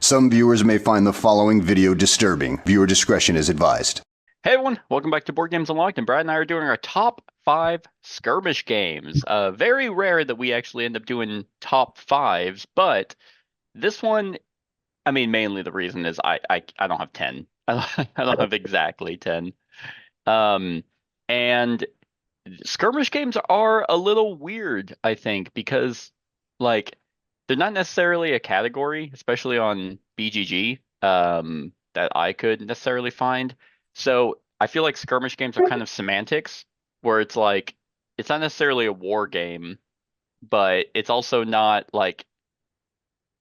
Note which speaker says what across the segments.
Speaker 1: Some viewers may find the following video disturbing. Viewer discretion is advised.
Speaker 2: Hey everyone, welcome back to Board Games Unlocked, and Brad and I are doing our top five skirmish games. Very rare that we actually end up doing top fives, but this one, I mean, mainly the reason is I don't have 10. I don't have exactly 10. Um, and skirmish games are a little weird, I think, because like they're not necessarily a category, especially on BGG, that I could necessarily find. So I feel like skirmish games are kind of semantics, where it's like it's not necessarily a war game, but it's also not like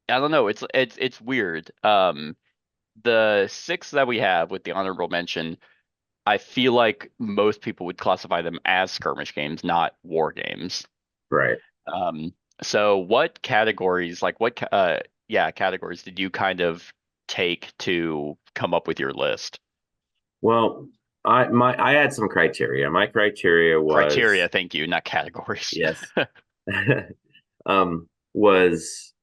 Speaker 2: I don't know, it's weird. The six that we have with the honorable mention, I feel like most people would classify them as skirmish games, not war games.
Speaker 3: Right.
Speaker 2: Um, so what categories, like yeah, categories did you kind of take to come up with your list?
Speaker 3: Well, I had some criteria. My criteria
Speaker 2: Criteria,
Speaker 3: was
Speaker 2: thank you, not categories.
Speaker 3: yes, was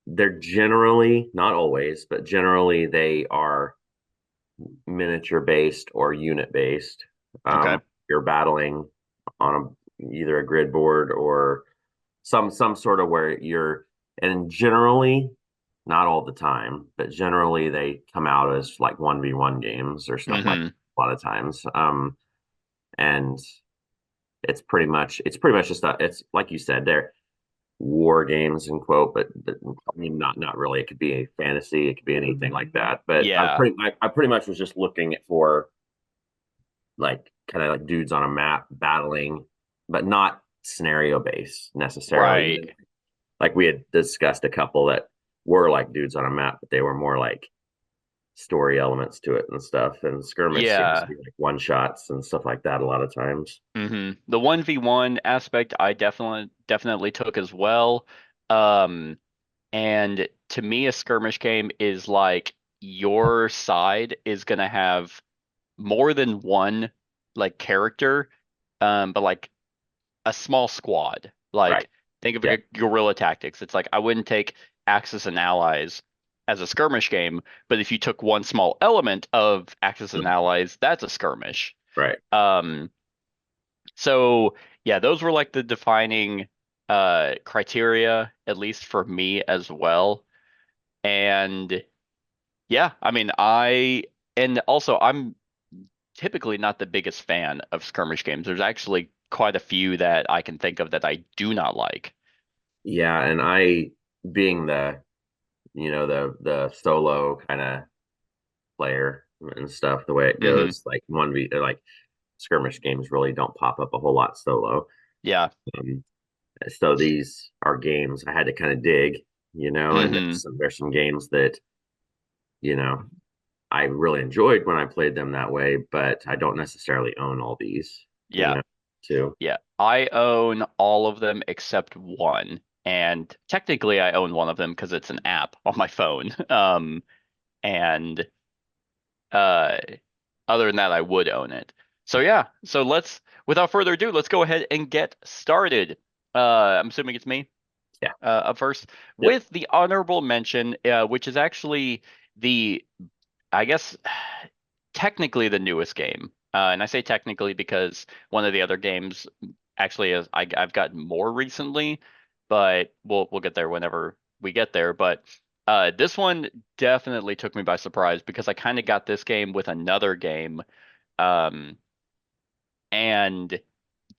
Speaker 3: they're generally not always, but generally they are miniature based or unit based.
Speaker 2: Okay.
Speaker 3: You're battling on either a grid board or some sort of where you're and generally not all the time, but generally they come out as like 1v1 games or stuff like
Speaker 2: Hmm.
Speaker 3: a lot of times. And it's pretty much just it's like you said, they're war games in quote, but I mean not really. It could be a fantasy, it could be anything like that. But
Speaker 2: Yeah.
Speaker 3: I pretty much was just looking for like kind of like dudes on a map battling, but not scenario based necessarily.
Speaker 2: Right.
Speaker 3: Like we had discussed a couple that were like dudes on a map, but they were more like story elements to it and stuff. And skirmish seems to
Speaker 2: Yeah.
Speaker 3: be like one shots and stuff like that a lot of times.
Speaker 2: The 1v1 aspect I definitely took as well. Um, and to me, a skirmish game is like your side is gonna have more than one like character, but like a small squad.
Speaker 3: Right.
Speaker 2: Like think of
Speaker 3: Yeah.
Speaker 2: a guerrilla tactics. It's like I wouldn't take Axis and Allies as a skirmish game, but if you took one small element of Axis and Allies, that's a skirmish.
Speaker 3: Right.
Speaker 2: Um, so yeah, those were like the defining criteria, at least for me as well. And yeah, I mean, and also I'm typically not the biggest fan of skirmish games. There's actually quite a few that I can think of that I do not like.
Speaker 3: Yeah. And I being the solo kind of player and stuff, the way it
Speaker 2: Hmm.
Speaker 3: goes, like 1v like skirmish games really don't pop up a whole lot solo.
Speaker 2: Yeah.
Speaker 3: Um, so these are games I had to kind of dig, and
Speaker 2: Hmm.
Speaker 3: there's some games that, you know, I really enjoyed when I played them that way, but I don't necessarily own all these,
Speaker 2: Yeah.
Speaker 3: too.
Speaker 2: Yeah. I own all of them except one. And technically I own one of them because it's an app on my phone. And uh other than that I would own it. So yeah, so without further ado, let's go ahead and get started. I'm assuming it's me
Speaker 3: Yeah.
Speaker 2: up first
Speaker 3: Yep.
Speaker 2: with the honorable mention, which is actually the, I guess, technically the newest game. And I say technically because one of the other games actually is I've gotten more recently, but we'll get there whenever we get there. But this one definitely took me by surprise because I kind of got this game with another game, um, and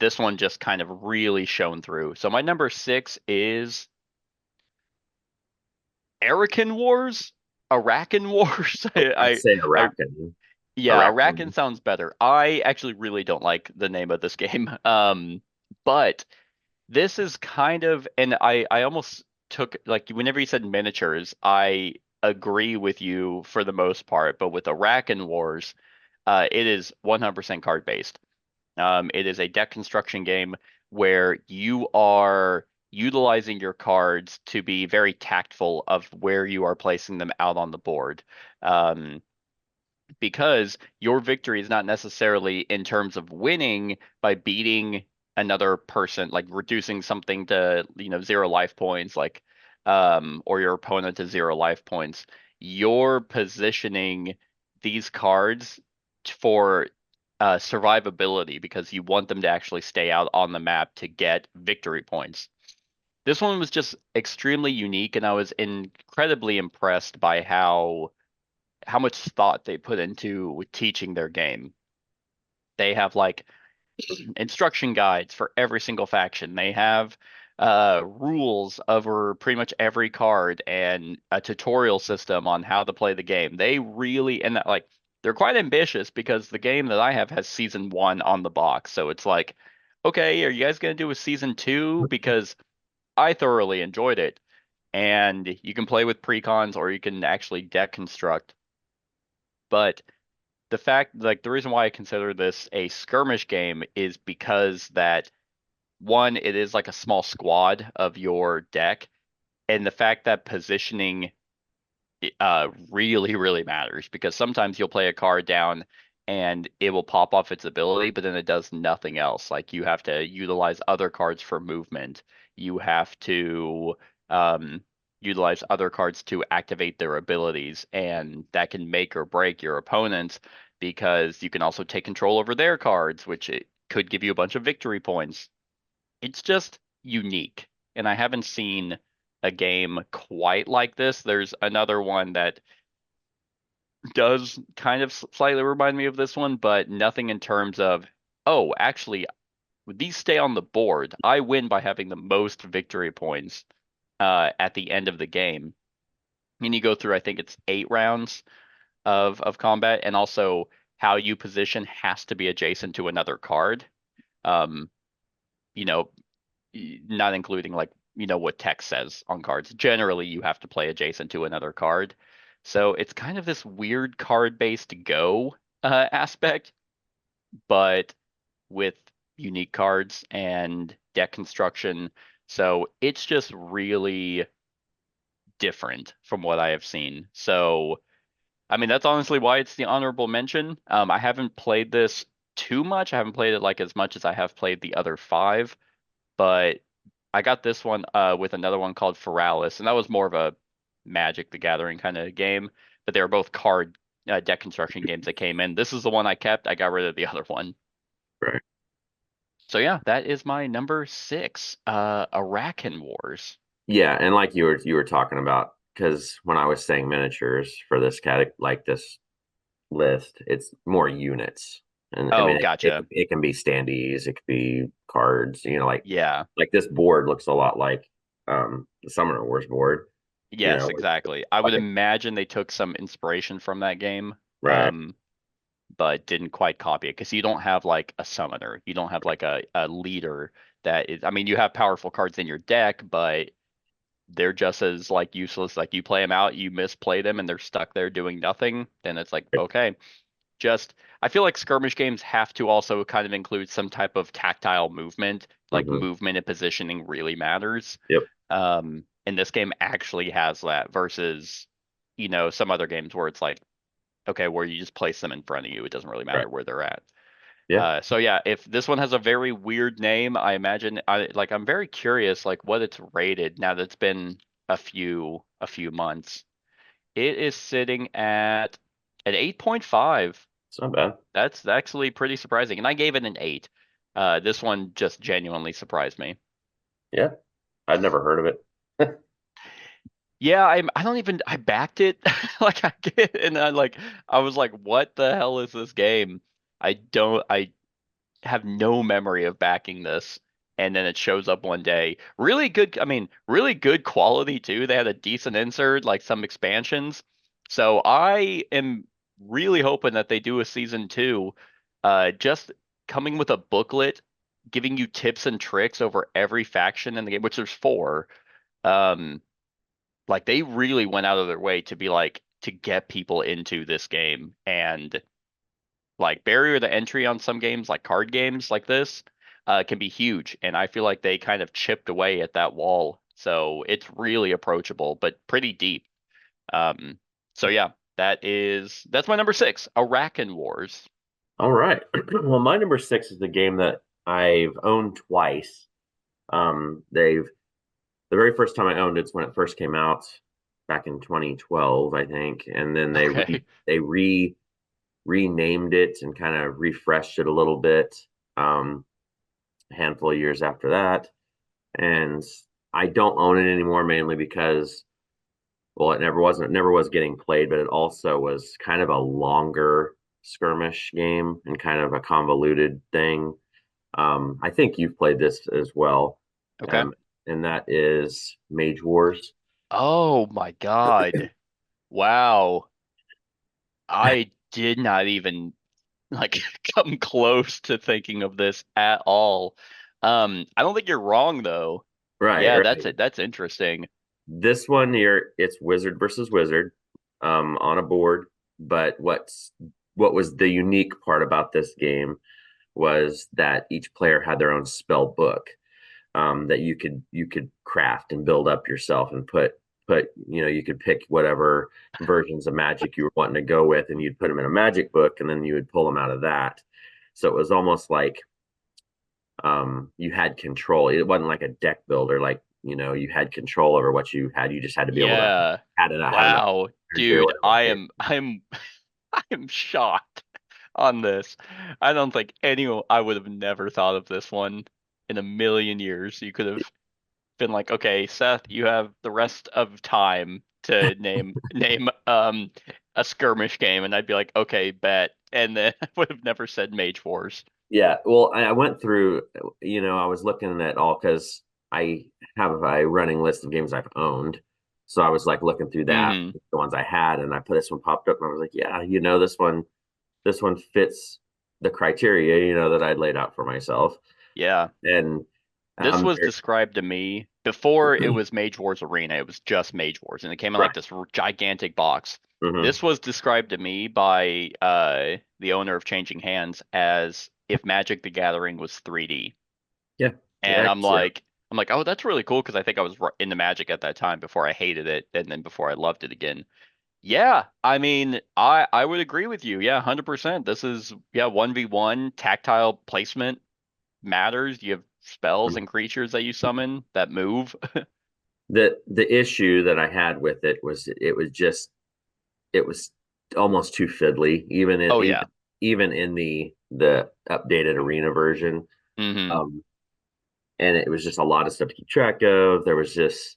Speaker 2: this one just kind of really shone through. So my number six is Arakan Wars, Arakan Wars.
Speaker 3: I'd say
Speaker 2: I
Speaker 3: Arakan.
Speaker 2: Yeah, Arakan
Speaker 3: Arakan.
Speaker 2: sounds better. I actually really don't like the name of this game. But this is kind of, and I almost took like whenever you said miniatures, I agree with you for the most part. But with Arakan Wars, it is 100% card based. It is a deck construction game where you are utilizing your cards to be very tactful of where you are placing them out on the board. Um, because your victory is not necessarily in terms of winning by beating another person, like reducing something to, 0 life points, like or your opponent to 0 life points. you're positioning these cards for survivability because you want them to actually stay out on the map to get victory points. This one was just extremely unique, and I was incredibly impressed by how much thought they put into teaching their game. They have like instruction guides for every single faction. They have rules over pretty much every card and a tutorial system on how to play the game. They really, and that, like, they're quite ambitious because the game that I have has season 1 on the box. So it's like, okay, are you guys going to do a season 2? Because I thoroughly enjoyed it. And you can play with precons or you can actually deck construct. But the fact, like, the reason why I consider this a skirmish game is because that one, it is like a small squad of your deck, and the fact that positioning really, really matters because sometimes you'll play a card down and it will pop off its ability, but then it does nothing else. Like you have to utilize other cards for movement. You have to utilize other cards to activate their abilities, and that can make or break your opponents because you can also take control over their cards, which it could give you a bunch of victory points. It's just unique, and I haven't seen a game quite like this. There's another one that does kind of slightly remind me of this one, but nothing in terms of, oh, actually, these stay on the board. I win by having the most victory points at the end of the game. And you go through, I think it's 8 rounds of combat, and also how you position has to be adjacent to another card. Um, you know, not including like what text says on cards. Generally, you have to play adjacent to another card. So it's kind of this weird card-based Go aspect, but with unique cards and deck construction. So it's just really different from what I have seen. So, I mean, that's honestly why it's the honorable mention. I haven't played this too much. I haven't played it like as much as I have played the other 5, but I got this one with another one called Feralis, and that was more of a Magic the Gathering kind of game. But they were both card deck construction games that came in. This is the one I kept. I got rid of the other one.
Speaker 3: Right.
Speaker 2: So yeah, that is my number 6, Arakan Wars.
Speaker 3: Yeah, and like you were talking about, because when I was saying miniatures for this like this list, it's more units. And I
Speaker 2: Oh,
Speaker 3: mean,
Speaker 2: gotcha.
Speaker 3: it can be standees, it could be cards,
Speaker 2: Yeah.
Speaker 3: like this board looks a lot like the Summoner Wars board,
Speaker 2: Yes,
Speaker 3: like,
Speaker 2: exactly. I would
Speaker 3: like a,
Speaker 2: imagine they took some inspiration from that game.
Speaker 3: right.
Speaker 2: But didn't quite copy it because you don't have like a summoner. You don't have like a leader that is, I mean, you have powerful cards in your deck, but they're just as like useless. Like you play them out, you misplay them, and they're stuck there doing nothing. Then it's like, okay, just I feel like skirmish games have to also kind of include some type of tactile movement, like
Speaker 3: Hmm.
Speaker 2: movement and positioning really matters.
Speaker 3: Yep.
Speaker 2: And this game actually has that versus, some other games where it's like, okay, where you just place them in front of you. It doesn't really
Speaker 3: Right.
Speaker 2: matter where they're at.
Speaker 3: Yeah.
Speaker 2: So yeah, if this one has a very weird name, I imagine I'm very curious like what it's rated now that it's been a few months. It is sitting at an 8.5.
Speaker 3: It's not bad.
Speaker 2: That's actually pretty surprising. And I gave it an 8. This one just genuinely surprised me.
Speaker 3: Yeah. I'd never heard of it.
Speaker 2: Yeah, I don't even I backed it like I get and I was like, what the hell is this game? I have no memory of backing this. And then it shows up one day. Really good, I mean, really good quality too. They had a decent insert, like some expansions. So I am really hoping that they do a season 2, just coming with a booklet, giving you tips and tricks over every faction in the game, which there's 4. Um, like they really went out of their way to be like to get people into this game and like barrier to entry on some games, like card games like this, can be huge. And I feel like they kind of chipped away at that wall. So it's really approachable, but pretty deep. Um, so yeah, that's my number 6, Arakan Wars.
Speaker 3: All right. Well, my number 6 is the game that I've owned twice. The very first time I owned it's when it first came out. back in 2012, I think, and then
Speaker 2: Okay.
Speaker 3: they renamed it and kind of refreshed it a little bit. A handful of years after that, and I don't own it anymore mainly because, well, it never was getting played, but it also was kind of a longer skirmish game and kind of a convoluted thing. I think you've played this as well,
Speaker 2: Okay.
Speaker 3: um, and that is Mage Wars.
Speaker 2: Oh my God. Wow. I did not even like come close to thinking of this at all. I don't think you're wrong though.
Speaker 3: Right,
Speaker 2: Yeah,
Speaker 3: right.
Speaker 2: that's interesting.
Speaker 3: This one here, it's wizard versus wizard, on a board. But what was the unique part about this game was that each player had their own spell book, that you could craft and build up yourself and put you could pick whatever versions of magic you were wanting to go with, and you'd put them in a magic book, and then you would pull them out of that. So it was almost like, you had control. It wasn't like a deck builder, like, you had control over what you had. You just had to be able to
Speaker 2: Yeah.
Speaker 3: had enough
Speaker 2: Wow.
Speaker 3: energy or
Speaker 2: Dude,
Speaker 3: whatever it
Speaker 2: I'm I am shocked on this. I don't think anyone I would have never thought of this one in a million years. You could have been like, okay, Seth, you have the rest of time to name a skirmish game, and I'd be like, okay, bet. And then I would have never said Mage Wars.
Speaker 3: Yeah, well, I went through, I was looking at all because I have a running list of games I've owned. So I was like looking through that,
Speaker 2: Hmm.
Speaker 3: the ones I had, and I put this one popped up, and I was like, yeah, this one fits the criteria, that I'd laid out for myself.
Speaker 2: Yeah.
Speaker 3: And
Speaker 2: This was
Speaker 3: there,
Speaker 2: described to me before it was Mage Wars Arena. It was just Mage Wars, and it came in
Speaker 3: right.
Speaker 2: like this gigantic box.
Speaker 3: Hmm.
Speaker 2: This was described to me by the owner of Changing Hands as if Magic the Gathering was 3D.
Speaker 3: Yeah,
Speaker 2: And
Speaker 3: yeah, yeah.
Speaker 2: I'm like, oh, that's really cool because I think I was into Magic at that time before I hated it, and then before I loved it again. Yeah, I mean, I would agree with you. Yeah, 100%. This is, yeah, 1v1 tactile placement matters. You have spells and creatures that you summon that move.
Speaker 3: The issue that I had with it was it was almost too fiddly,
Speaker 2: Oh yeah.
Speaker 3: even in the updated arena version.
Speaker 2: Hmm.
Speaker 3: Um, and it was just a lot of stuff to keep track of. There was just,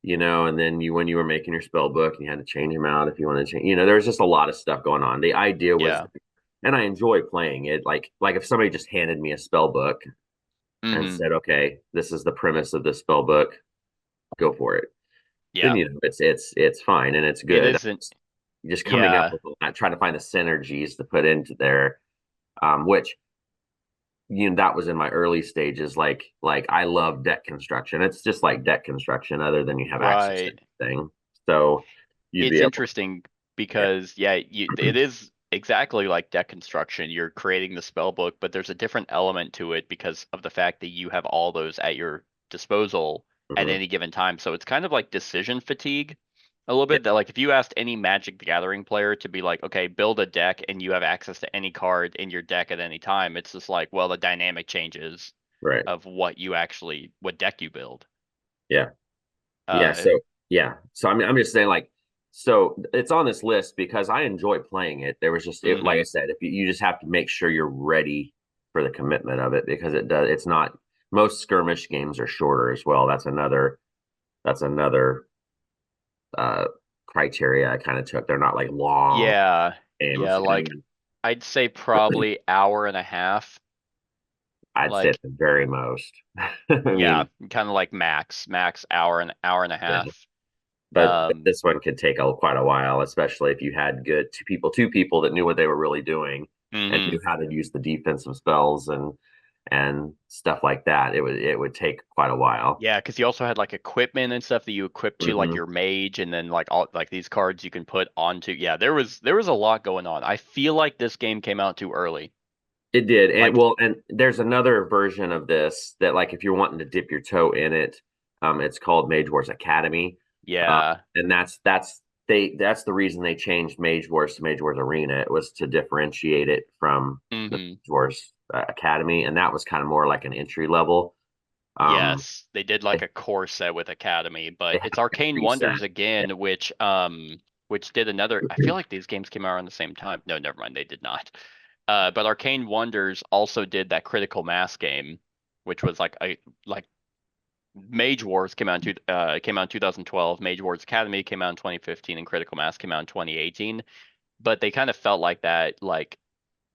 Speaker 3: and then when you were making your spell book, and you had to change them out if you wanted to change, there was just a lot of stuff going on. The idea was,
Speaker 2: Yeah.
Speaker 3: and I enjoy playing it. Like if somebody just handed me a spell book and
Speaker 2: Hmm.
Speaker 3: said, okay, this is the premise of this spell book, go for it. Then,
Speaker 2: Yeah.
Speaker 3: it's fine and it's
Speaker 2: It
Speaker 3: good.
Speaker 2: isn't.
Speaker 3: Just coming up
Speaker 2: Yeah.
Speaker 3: with trying to find the synergies to put into there, which, that was in my early stages. Like I love deck construction. It's just like deck construction, other than you have access to
Speaker 2: Right.
Speaker 3: everything. So you'd
Speaker 2: It's
Speaker 3: be able,
Speaker 2: interesting
Speaker 3: yeah,
Speaker 2: because it is exactly like deck construction. You're creating the spell book, but there's a different element to it because of the fact that you have all those at your disposal at
Speaker 3: hmm,
Speaker 2: any given time. So it's kind of like decision fatigue a little
Speaker 3: yeah,
Speaker 2: bit. That like if you asked any Magic the Gathering player to be like, okay, build a deck and you have access to any card in your deck at any time, it's just like, well, the dynamic changes
Speaker 3: right,
Speaker 2: of what deck you build.
Speaker 3: yeah, yeah.
Speaker 2: Uh,
Speaker 3: So I'm just saying, like, so it's on this list because I enjoy playing it. There was just it, like I
Speaker 2: mhm.
Speaker 3: said, if you just have to make sure you're ready for the commitment of it, because it's not, most skirmish games are shorter as well. That's another uh criteria I kind of took. They're not like long
Speaker 2: Yeah, yeah,
Speaker 3: games.
Speaker 2: like I'd say probably hour and a half.
Speaker 3: I'd say at
Speaker 2: Like,
Speaker 3: the very most. I
Speaker 2: yeah,
Speaker 3: mean,
Speaker 2: kind of like max hour and a
Speaker 3: yeah.
Speaker 2: half.
Speaker 3: But this one could take quite a while, especially if you had good two people that knew what they were really doing and
Speaker 2: Hmm.
Speaker 3: knew how to use the defensive spells and stuff like that. It would take quite a while.
Speaker 2: Yeah, because you also had like equipment and stuff that you equip to like
Speaker 3: Hmm.
Speaker 2: your mage, and then like all like these cards you can put onto. Yeah, there was a lot going on. I feel like this game came out too early.
Speaker 3: It did, and
Speaker 2: Like,
Speaker 3: well, and there's another version of this that, like, if you're wanting to dip your toe in it, it's called Mage Wars Academy, uh,
Speaker 2: yeah,
Speaker 3: and that's the reason they changed Mage Wars to Mage Wars Arena. It was to differentiate it from the
Speaker 2: hmm,
Speaker 3: Mage Wars Academy, and that was kind of more like an entry level. Um,
Speaker 2: Yes, they did like a core set with Academy,
Speaker 3: they
Speaker 2: but
Speaker 3: have
Speaker 2: it's
Speaker 3: to
Speaker 2: Arcane
Speaker 3: reset.
Speaker 2: Wonders again, which did another. I feel like these games came out around the same time. No, never mind, they did not. But Arcane Wonders also did that Critical Mass game, which was like Mage Wars came out in 2012. Mage Wars Academy came out in 2015, and Critical Mass came out in 2018. But they kind of felt like that, like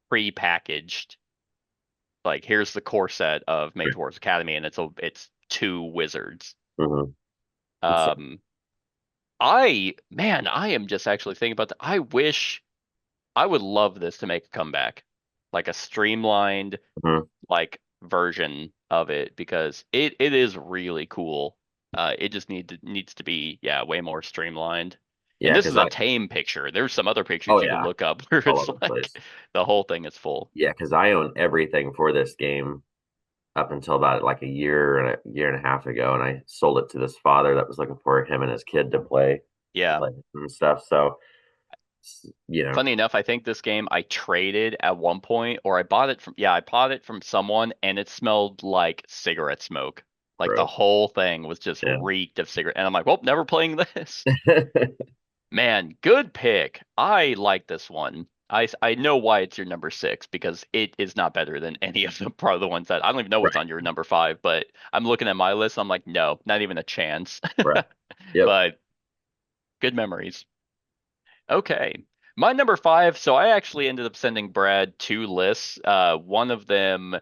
Speaker 2: pre-packaged. Like here's the core set of Mage Wars Academy, and it's two wizards.
Speaker 3: Mhm. So,
Speaker 2: Um, I am just actually thinking about that. I would love this to make a comeback, like a streamlined
Speaker 3: mhm.
Speaker 2: like version of it because it is really cool. It just needs to be way more streamlined. And
Speaker 3: Yeah,
Speaker 2: this
Speaker 3: because
Speaker 2: is a
Speaker 3: I
Speaker 2: tame picture. There's some other
Speaker 3: oh
Speaker 2: pictures you can
Speaker 3: yeah,
Speaker 2: look up where
Speaker 3: all
Speaker 2: it's
Speaker 3: over the
Speaker 2: like
Speaker 3: place.
Speaker 2: the whole thing is full.
Speaker 3: Yeah, because I own everything for this game up until about like a year and a half ago, and I sold it to this father that was looking for him and his kid to
Speaker 2: Yeah.
Speaker 3: play and stuff. So, you know,
Speaker 2: Funny enough, I think this game I traded at one point, or I bought it from someone, and it smelled like cigarette smoke. Like the
Speaker 3: gross.
Speaker 2: whole thing was just
Speaker 3: Yeah.
Speaker 2: reeked of cigarette, and I'm like, well, never playing this. Man, good pick. I like this one. I know why it's your number six because it is not better than any of the probably the ones that I don't even know what's
Speaker 3: Right.
Speaker 2: on your number five, but I'm looking at my list. I'm like, no, not even a chance.
Speaker 3: Right. Yep.
Speaker 2: But good memories. Okay. My number five, so I actually ended up sending Brad two lists. One of them,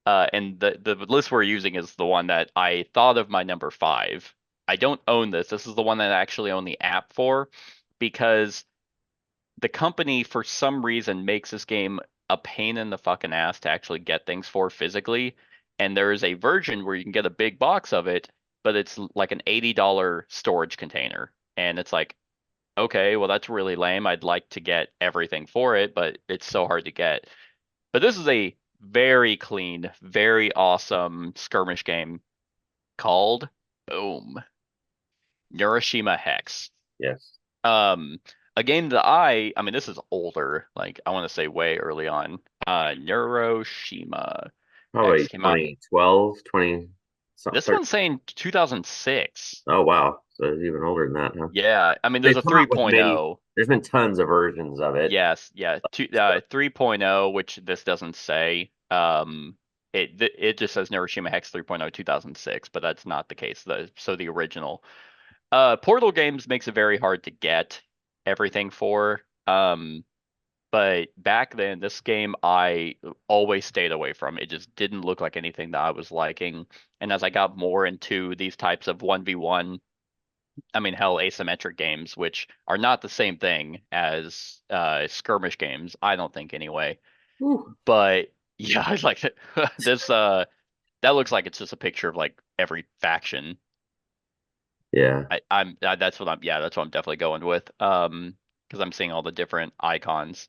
Speaker 2: and the list we're using is the one that I thought of my number five. I don't own this. This is the one that I actually own the app for because the company, for some reason, makes this game a pain in the fucking ass to actually get things for physically. And there is a version where you can get a big box of it, but it's like an $80 storage container. And it's like, okay, well, that's really lame. I'd like to get everything for it, but it's so hard to get. But this is a very clean, very awesome skirmish game called Boom, Neuroshima Hex.
Speaker 3: Yes.
Speaker 2: Um, a game that I mean, this is older, like I want to say way early on. Neuroshima Hex
Speaker 3: Probably
Speaker 2: came out.
Speaker 3: 2012, 20
Speaker 2: This
Speaker 3: something.
Speaker 2: one's saying 2006.
Speaker 3: Oh wow. So it's even older than that, huh?
Speaker 2: Yeah, I mean, there's
Speaker 3: They've
Speaker 2: a
Speaker 3: come out with many.
Speaker 2: 3.0.
Speaker 3: There's been tons of versions of it.
Speaker 2: Yes, yeah, 3.0, which this doesn't say. It just says Neuroshima Hex 3.0 2006, but that's not the case. So the original. Portal Games makes it very hard to get everything for. But back then, this game I always stayed away from. It just didn't look like anything that I was liking. And as I got more into these types of 1v1, I mean, hell, asymmetric games, which are not the same thing as skirmish games, I don't think anyway.
Speaker 3: Whew.
Speaker 2: But yeah, I like it. This that looks like it's just a picture of like every faction.
Speaker 3: Yeah.
Speaker 2: That's what I'm definitely going with. Because I'm seeing all the different icons.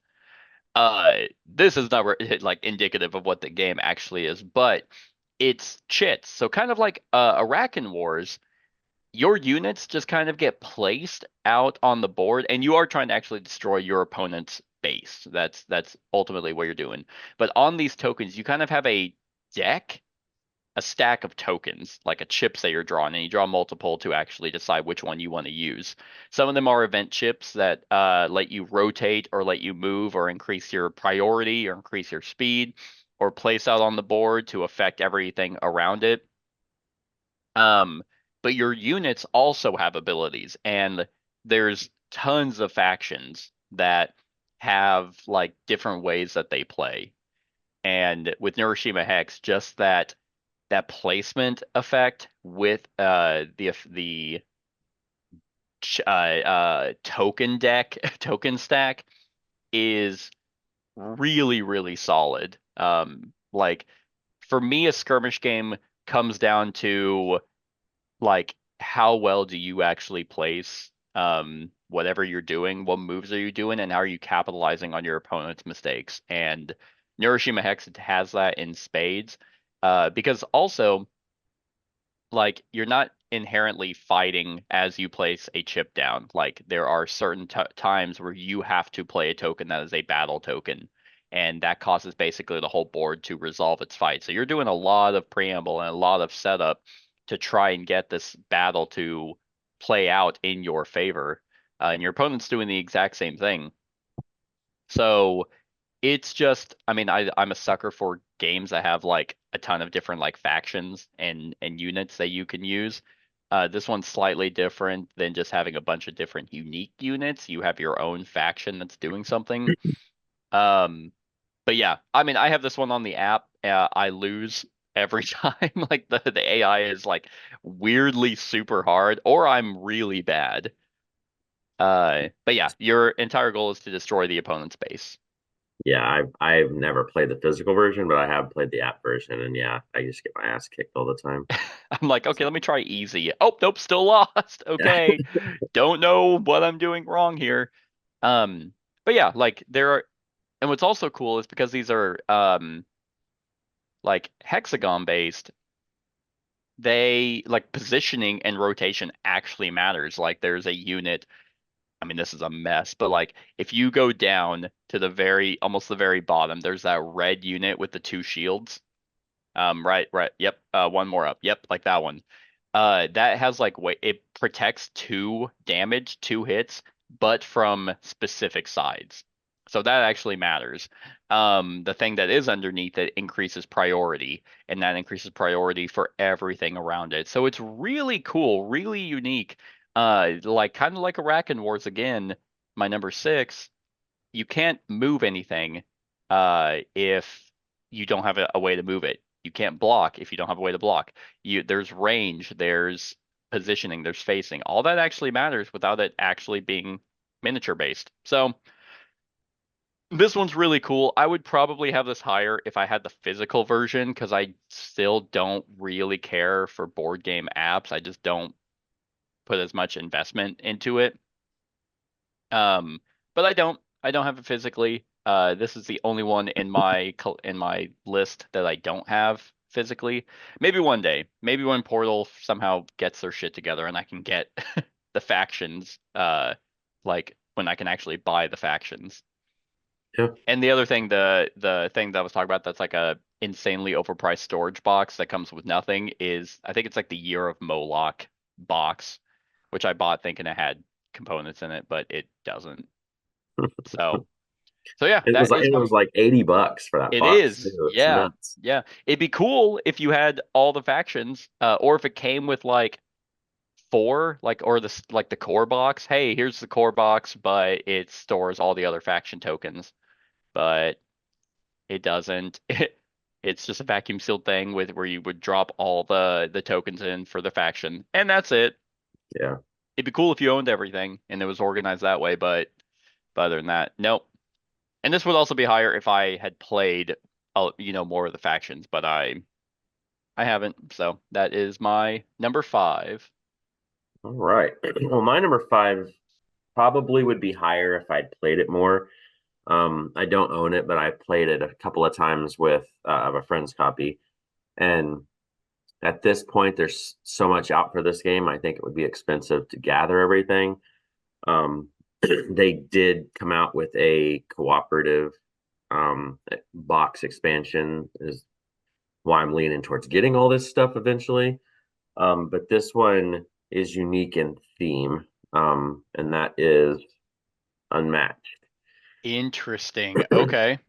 Speaker 2: This is not like indicative of what the game actually is, but it's chits. So kind of like Arakan Wars, your units just kind of get placed out on the board, and you are trying to actually destroy your opponent's base. That's ultimately what you're doing. But on these tokens, you kind of have deck, a stack of tokens, like a chips that you're drawing, and you draw multiple to actually decide which one you want to use. Some of them are event chips that let you rotate or let you move or increase your priority or increase your speed or place out on the board to affect everything around it. Um, but your units also have abilities, and there's tons of factions that have like different ways that they play. And with Neuroshima Hex, just that placement effect with the token deck token stack is really really solid. Like for me, a skirmish game comes down to like how well do you actually place whatever you're doing, what moves are you doing, and how are you capitalizing on your opponent's mistakes. And Neuroshima Hex has that in spades. Because also like you're not inherently fighting as you place a chip down. Like there are certain times where you have to play a token that is a battle token, and that causes basically the whole board to resolve its fight. So you're doing a lot of preamble and a lot of setup to try and get this battle to play out in your favor, and your opponent's doing the exact same thing. So it's just, I mean, I'm a sucker for games that have like a ton of different like factions and units that you can use. This one's slightly different than just having a bunch of different unique units. You have your own faction that's doing something. Um, but yeah, I mean, I have this one on the app. I lose every time. Like the AI is like weirdly super hard, or I'm really bad. But yeah, your entire goal is to destroy the opponent's base.
Speaker 3: Yeah, I've never played the physical version, but I have played the app version, and yeah, I just get my ass kicked all the time.
Speaker 2: I'm like, okay,
Speaker 3: So,
Speaker 2: let me try easy. Oh, nope, still lost.
Speaker 3: yeah.
Speaker 2: Okay. Don't know what I'm doing wrong here. But yeah, like there are, and what's also cool is because these are like hexagon based, they like positioning and rotation actually matters. Like there's a unit, I mean, this is a mess, but like if you go down to the very almost the very bottom, there's that red unit with the two shields. Right. Yep. One more up. Yep, like that one. That has like wait, it protects 2 damage, 2 hits, but from specific sides. So that actually matters. The thing that is underneath it increases priority, and that increases priority for everything around it. So it's really cool, really unique. Like kind of like Arakan Wars again, my number 6. You can't move anything if you don't have a way to move it. You can't block if you don't have a way to block. There's range, there's positioning, there's facing. All that actually matters without it actually being miniature based. So this one's really cool. I would probably have this higher if I had the physical version because I still don't really care for board game apps. I just don't put as much investment into it. Um, but I don't have it physically. This is the only one in my list that I don't have physically. Maybe one day, maybe when Portal somehow gets their shit together and I can get the factions, like when I can actually buy the factions.
Speaker 3: Yeah.
Speaker 2: And the other thing, the thing that I was talking about, that's like a insanely overpriced storage box that comes with nothing is I think it's like the Year of Moloch box, which I bought thinking it had components in it, but it doesn't. So so yeah,
Speaker 3: It was
Speaker 2: that
Speaker 3: like
Speaker 2: is
Speaker 3: it
Speaker 2: my
Speaker 3: was like $80 for that
Speaker 2: it
Speaker 3: box
Speaker 2: is.
Speaker 3: too. It's
Speaker 2: Yeah.
Speaker 3: nuts.
Speaker 2: Yeah. It'd be cool if you had all the factions, or if it came with like 4, like or like the core box. Hey, here's the core box, but it stores all the other faction tokens. But it doesn't. It's just a vacuum sealed thing with where you would drop all the tokens in for the faction, and that's it.
Speaker 3: Yeah.
Speaker 2: It'd be cool if you owned everything and it was organized that way, but other than that, nope. And this would also be higher if I had played, more of the factions, but I haven't. So that is my number 5.
Speaker 3: All right. Well, my number 5 probably would be higher if I'd played it more. I don't own it, but I played it a couple of times with a friend's copy. And at this point, there's so much out for this game. I think it would be expensive to gather everything. Um, they did come out with a cooperative box expansion, is why I'm leaning towards getting all this stuff eventually. But this one is unique in theme, and that is unmatched.
Speaker 2: Interesting. Okay.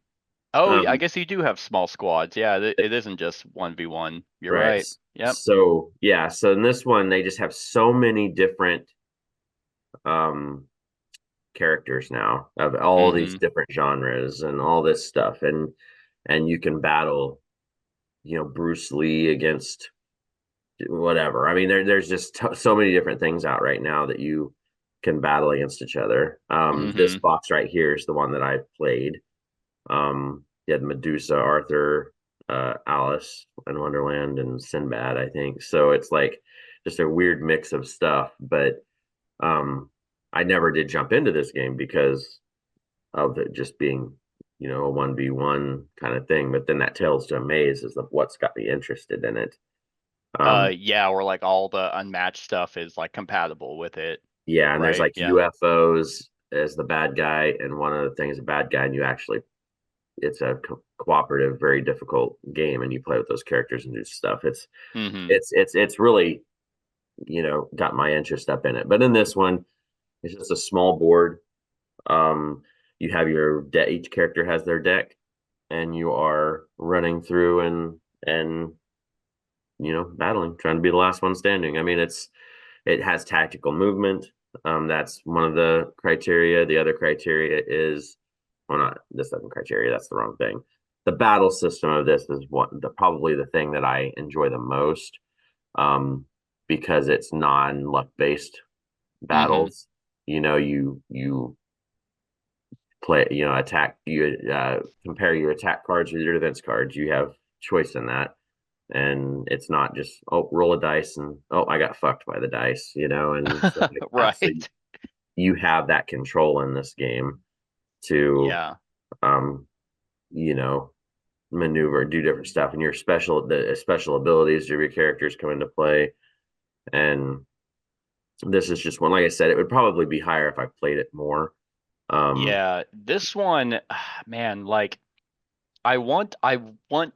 Speaker 2: Oh, yeah, I
Speaker 3: Um,
Speaker 2: guess you do have small squads. Yeah, it isn't just 1v1. You're
Speaker 3: right.
Speaker 2: right. Yep.
Speaker 3: So yeah, so in this one they just have so many different um characters now of all these
Speaker 2: Mm-hmm.
Speaker 3: different genres and all this stuff, and you can battle, Bruce Lee against whatever. I mean, there's just so many different things out right now that you can battle against each other. This
Speaker 2: Mm-hmm.
Speaker 3: box right here is the one that I played. You had Medusa, Arthur, Alice in Wonderland, and Sinbad, I think. So it's like just a weird mix of stuff. But I never did jump into this game because of it just being, a 1v1 kind of thing. But then that Tales to Amaze is what's got me interested in it.
Speaker 2: Yeah, or like all the unmatched stuff is like compatible with it,
Speaker 3: Yeah, and there's
Speaker 2: right?
Speaker 3: like
Speaker 2: Yeah.
Speaker 3: UFOs as the bad guy, and one of the things a bad guy, and you actually it's a cooperative, very difficult game, and you play with those characters and do stuff.
Speaker 2: Mm-hmm.
Speaker 3: It's really, got my interest up in it. But in this one, it's just a small board. Um, you have your deck. Each character has their deck, and you are running through and battling, trying to be the last one standing. I mean, it has tactical movement. That's one of the criteria. The other criteria is, well, not this second criteria. That's the wrong thing. The battle system of this is probably the thing that I enjoy the most, because it's non-luck based
Speaker 2: Mm-hmm.
Speaker 3: battles. You play, attack. You compare your attack cards with your defense cards. You have choice in that, and it's not just, oh, roll a dice and, oh, I got fucked by the dice, and stuff like that. So
Speaker 2: Right.
Speaker 3: you have that control in this game to,
Speaker 2: Yeah.
Speaker 3: um you know maneuver, do different stuff, and the special abilities of your characters come into play. And this is just one, like I said, it would probably be higher if I played it more. um
Speaker 2: Yeah. This one, man, like I want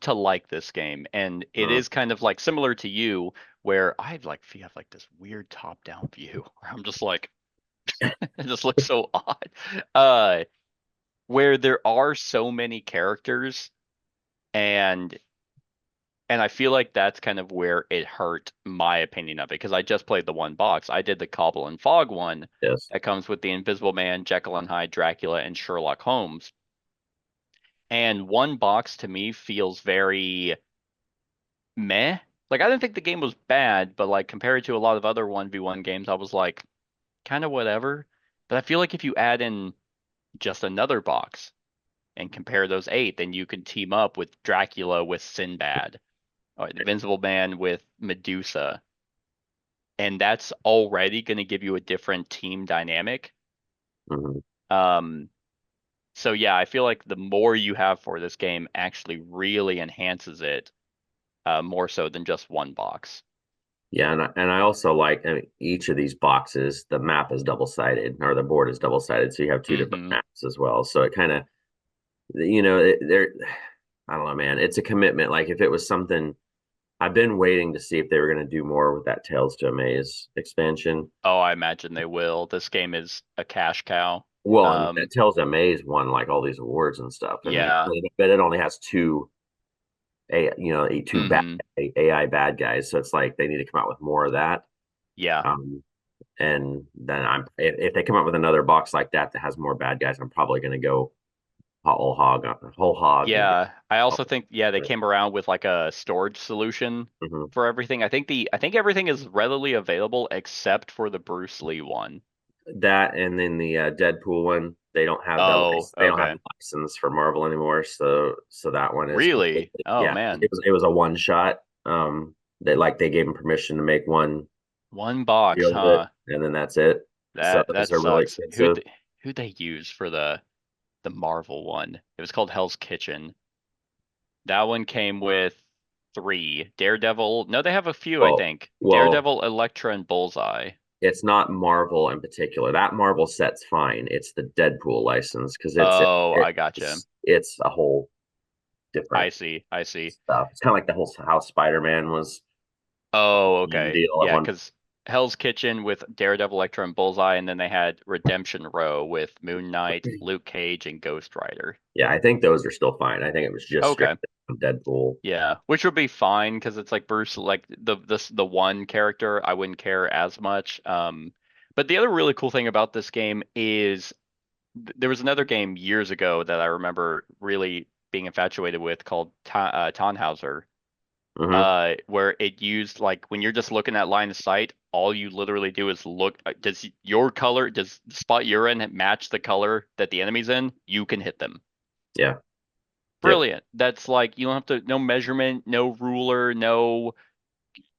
Speaker 2: to like this game, and it
Speaker 3: uh,
Speaker 2: is kind of like similar to you, where I like have like this weird top-down view where I'm just like it just looks so odd. Uh, where there are so many characters, and I feel like that's kind of where it hurt my opinion of it, because I just played the one box. I did the Cobble and Fog one
Speaker 3: yes.
Speaker 2: that comes with the Invisible Man, Jekyll and Hyde, Dracula, and Sherlock Holmes. And one box to me feels very meh. Like I didn't think the game was bad, but like compared to a lot of other 1v1 games, I was like kind of whatever. But I feel like if you add in just another box and compare those eight, then you can team up with Dracula with Sinbad, or the Invincible Man with Medusa, and that's already going to give you a different team dynamic.
Speaker 3: Mhm.
Speaker 2: Um, so yeah, I feel like the more you have for this game actually really enhances it, more so than just one box.
Speaker 3: Yeah, and I also like, I mean, each of these boxes, the map is double sided, or the board is double sided, so you have two different
Speaker 2: Hmm.
Speaker 3: maps as well. So it kind of, there, I don't know, man. It's a commitment. Like if it was something, I've been waiting to see if they were going to do more with that Tales to Amaze expansion.
Speaker 2: Oh, I imagine they will. This game is a cash cow.
Speaker 3: Well, and
Speaker 2: Um,
Speaker 3: that Tales to Amaze won like all these awards and stuff, and
Speaker 2: yeah.
Speaker 3: but it only has two bad
Speaker 2: Hmm.
Speaker 3: AI bad guys. So it's like they need to come out with more of that.
Speaker 2: Yeah.
Speaker 3: Um, and then if they come up with another box like that that has more bad guys, I'm probably going to go whole hog and get.
Speaker 2: Yeah. I also think, yeah, they came around with like a storage solution
Speaker 3: Mhm.
Speaker 2: for everything. I think everything is readily available except for the Bruce Lee one.
Speaker 3: That, and then the Deadpool one, they don't have
Speaker 2: Oh,
Speaker 3: they don't have
Speaker 2: okay.
Speaker 3: the license for Marvel anymore, so that one is
Speaker 2: Really?
Speaker 3: completely,
Speaker 2: Oh
Speaker 3: yeah,
Speaker 2: man.
Speaker 3: it was a one shot. They gave him permission to make one
Speaker 2: One box,
Speaker 3: deal with it,
Speaker 2: huh?
Speaker 3: and then that's it. So
Speaker 2: That
Speaker 3: those are really
Speaker 2: sucks.
Speaker 3: expensive.
Speaker 2: Who'd they use for the Marvel one? It was called Hell's Kitchen. That one came with three. Daredevil. No, they have a few, I
Speaker 3: well
Speaker 2: think.
Speaker 3: well
Speaker 2: Daredevil, Elektra, and Bullseye.
Speaker 3: it's not Marvel in particular. That Marvel set's fine. It's the Deadpool license, because
Speaker 2: Oh, I gotcha.
Speaker 3: it's a whole different
Speaker 2: I see. I see.
Speaker 3: stuff. It's kind of like the whole how Spider-Man was
Speaker 2: Oh,
Speaker 3: the
Speaker 2: okay.
Speaker 3: deal at
Speaker 2: Yeah,
Speaker 3: one.
Speaker 2: because Hell's Kitchen with Daredevil, Elektra, and Bullseye, and then they had Redemption Row with Moon Knight, Luke Cage, and Ghost Rider.
Speaker 3: Yeah, I think those are still fine. I think it was just straight
Speaker 2: Okay.
Speaker 3: Deadpool.
Speaker 2: Yeah, which would be fine because it's like Bruce, like the one character I wouldn't care as much. But the other really cool thing about this game is there was another game years ago that I remember really being infatuated with called Tannhauser,
Speaker 3: Hmm.
Speaker 2: where it used like when you're just looking at line of sight, all you literally do is look. Does your color, does the spot you're in match the color that the enemy's in? You can hit them.
Speaker 3: Yeah. Yep.
Speaker 2: Brilliant. That's like you don't have to, no measurement, no ruler, no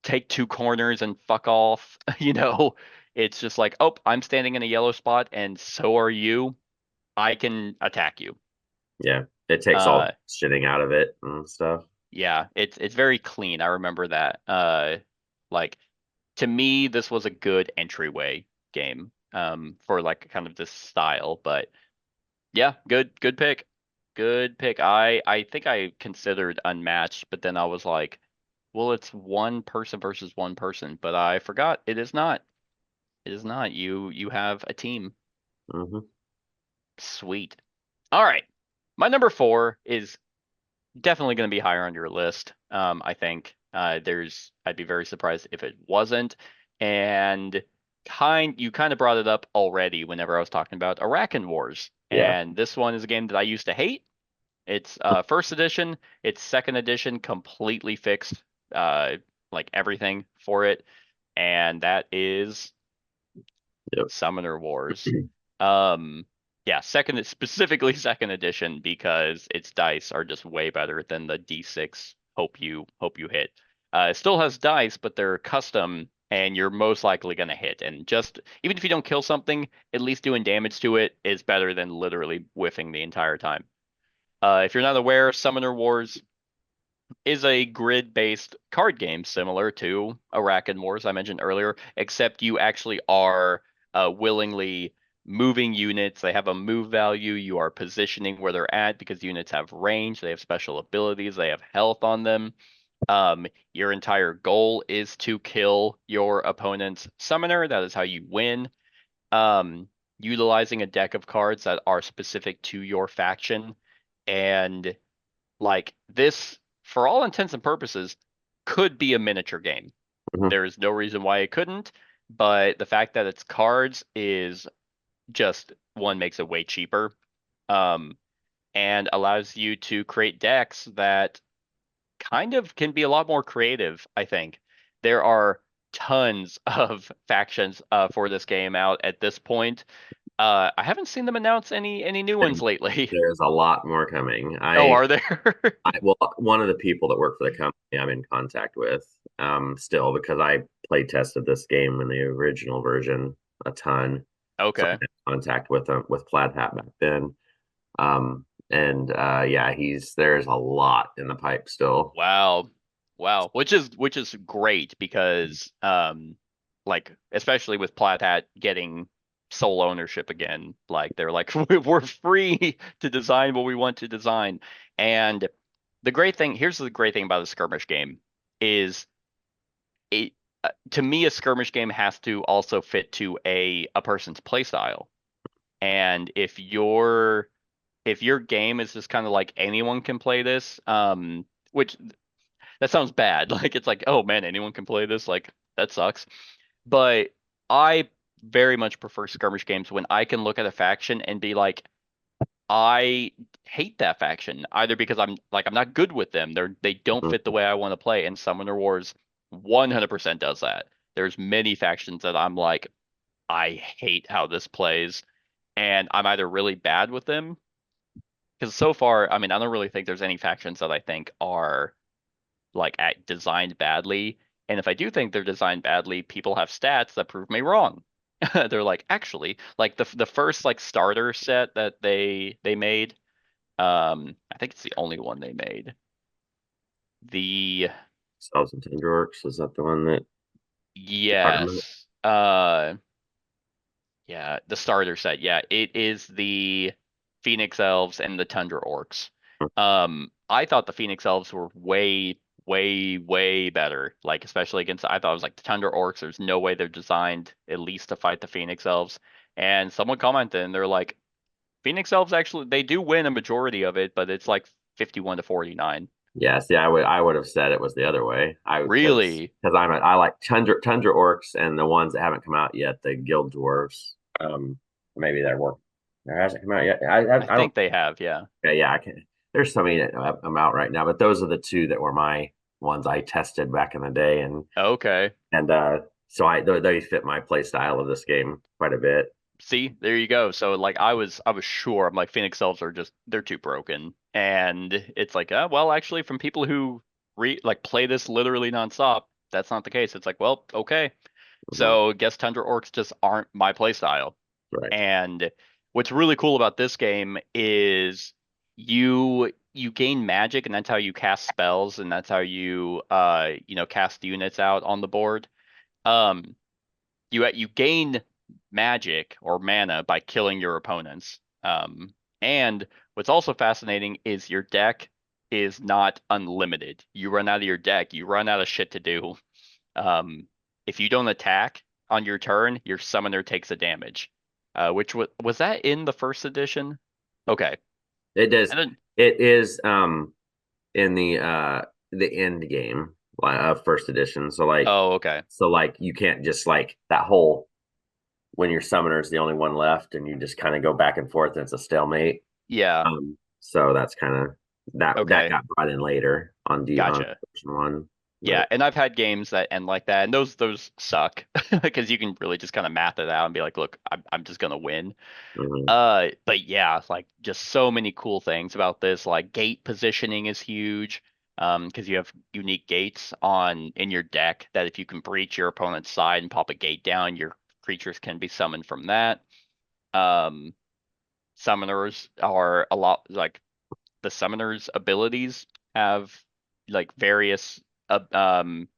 Speaker 2: take two corners and fuck off. It's just like, oh, I'm standing in a yellow spot and so are you. I can attack you.
Speaker 3: Yeah. It takes all
Speaker 2: Uh,
Speaker 3: the shitting out of it and stuff.
Speaker 2: yeah, it's very clean. I remember that. Like to me, this was a good entryway game, for like kind of this style. But yeah, good pick. good pick. I think I considered unmatched, but then I was like, well, it's one person versus one person, but I forgot it is not. It is not. You have a team.
Speaker 3: Hmm.
Speaker 2: Sweet. All right. My number 4 is definitely going to be higher on your list. I think I'd be very surprised if it wasn't. And you kind of brought it up already whenever I was talking about Arakan Wars.
Speaker 3: Yeah.
Speaker 2: And this one is a game that I used to hate. It's first edition. It's second edition, completely fixed uh like everything for it. And that is
Speaker 3: Yep.
Speaker 2: Summoner Wars. Um, yeah, specifically second edition because its dice are just way better than the D6 hope you hit. It still has dice, but they're custom and you're most likely gonna hit. And just even if you don't kill something, at least doing damage to it is better than literally whiffing the entire time. If you're not aware, Summoner Wars is a grid-based card game similar to Arakan Wars I mentioned earlier, except you actually are willingly moving units. They have a move value. You are positioning where they're at because units have range. They have special abilities. They have health on them. Your entire goal is to kill your opponent's summoner. That is how you win. Um, Utilizing a deck of cards that are specific to your faction. And like this, for all intents and purposes, could be a miniature game.
Speaker 3: Hmm.
Speaker 2: There is no reason why it couldn't, but the fact that it's cards is just one makes it way cheaper, um, and allows you to create decks that kind of can be a lot more creative, I think. There are tons of factions for this game out at this point. I haven't seen them announce any new ones lately.
Speaker 3: There's a lot more coming.
Speaker 2: Oh, are there?
Speaker 3: Well, one of the people that work for the company I'm in contact with, still because I play tested this game in the original version a ton, so I
Speaker 2: Okay.
Speaker 3: had contact with him with Plaid Hat back then. And yeah, there's a lot in the pipe still.
Speaker 2: Wow. Wow. Which is great because like especially with Plaid Hat getting sole ownership again, like they're like we're free to design what we want to design. And here's the great thing about a skirmish game is it to me a skirmish game has to also fit to a person's play style. And if your game is just kind of like anyone can play this, which that sounds bad. Like it's like, oh man, anyone can play this. Like that sucks. But I very much prefer skirmish games when I can look at a faction and be like, I hate that faction either because I'm not good with them. They don't
Speaker 3: Mhm.
Speaker 2: fit the way I want to play. And Summoner Wars 100% does that. There's many factions that I'm like, I hate how this plays, and I'm either really bad with them because so far, I mean, I don't really think there's any factions that I think are like designed badly. And if I do think they're designed badly, people have stats that prove me wrong. They're like, actually, like the first like starter set that they made, I think it's the only one they made. The
Speaker 3: Cells and Tendrorks, is that the one that you're talking about?
Speaker 2: yes, yeah, the starter set. Yeah, it is the Phoenix Elves and the Tundra Orcs. I thought the Phoenix Elves were way, way, way better. Like especially against, I thought it was like the Tundra Orcs. There's no way they're designed at least to fight the Phoenix Elves. And someone commented and they're like, Phoenix Elves actually they do win a majority of it, but it's like 51 to 49.
Speaker 3: Yes, yeah, I would have said it was the other way. I would
Speaker 2: Really?
Speaker 3: because I like Tundra Orcs and the ones that haven't come out yet, the Guild Dwarves. Maybe they're working. There hasn't come out yet.
Speaker 2: I
Speaker 3: I don't.
Speaker 2: think they have, yeah.
Speaker 3: Yeah, I can. There's so many that I'm out right now, but those are the two that were my ones I tested back in the day,
Speaker 2: Okay.
Speaker 3: and so they fit my play style of this game quite a bit.
Speaker 2: See, there you go. So like I was sure I'm like Phoenix Elves are just they're too broken. And it's like, well, actually from people who like play this literally nonstop, that's not the case. It's like, well, okay.
Speaker 3: Mhm.
Speaker 2: So guess Tundra Orcs just aren't my play style.
Speaker 3: Right.
Speaker 2: And what's really cool about this game is you gain magic and that's how you cast spells and that's how you cast units out on the board. Um you gain magic or mana by killing your opponents. And what's also fascinating is your deck is not unlimited. You run out of your deck, you run out of shit to do. If you don't attack on your turn, your summoner takes a damage. Which was that in the first edition? Okay.
Speaker 3: It does.
Speaker 2: And then
Speaker 3: It is in the end game of first edition. So
Speaker 2: oh, okay.
Speaker 3: you can't just like that whole when your summoner is the only one left and you just kind of go back and forth and it's a stalemate.
Speaker 2: Yeah.
Speaker 3: So that's kind of that
Speaker 2: Okay.
Speaker 3: got brought in later on
Speaker 2: Gotcha.
Speaker 3: version one.
Speaker 2: Yeah,
Speaker 3: But
Speaker 2: and I've had games that end like that, and those suck because you can really just kind of math it out and be like, look, I'm just gonna win.
Speaker 3: mhm,
Speaker 2: But yeah, like just so many cool things about this. Like gate positioning is huge, because you have unique gates on in your deck that if you can breach your opponent's side and pop a gate down, your creatures can be summoned from that. Um, Summoners are a lot like the summoner's abilities have like various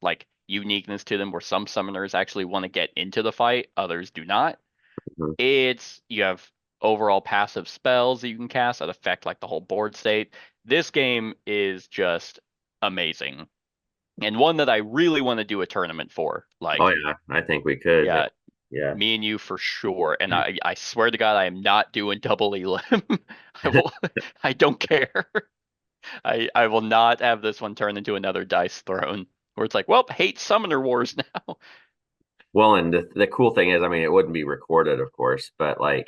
Speaker 2: like uniqueness to them where some summoners actually want to get into the fight, others do not.
Speaker 3: mhm.
Speaker 2: It's you have overall passive spells that you can cast that affect like the whole board state. This game is just amazing. And one that I really want to do a tournament for.
Speaker 3: Oh
Speaker 2: Like,
Speaker 3: yeah, I think we could.
Speaker 2: yeah,
Speaker 3: Yeah.
Speaker 2: me and you for sure. And I swear to God, I am not doing double elim. I will I don't care. I will not have this one turn into another dice throne where it's like, well, hate Summoner Wars now.
Speaker 3: Well, and the cool thing is, I mean, it wouldn't be recorded, of course, but like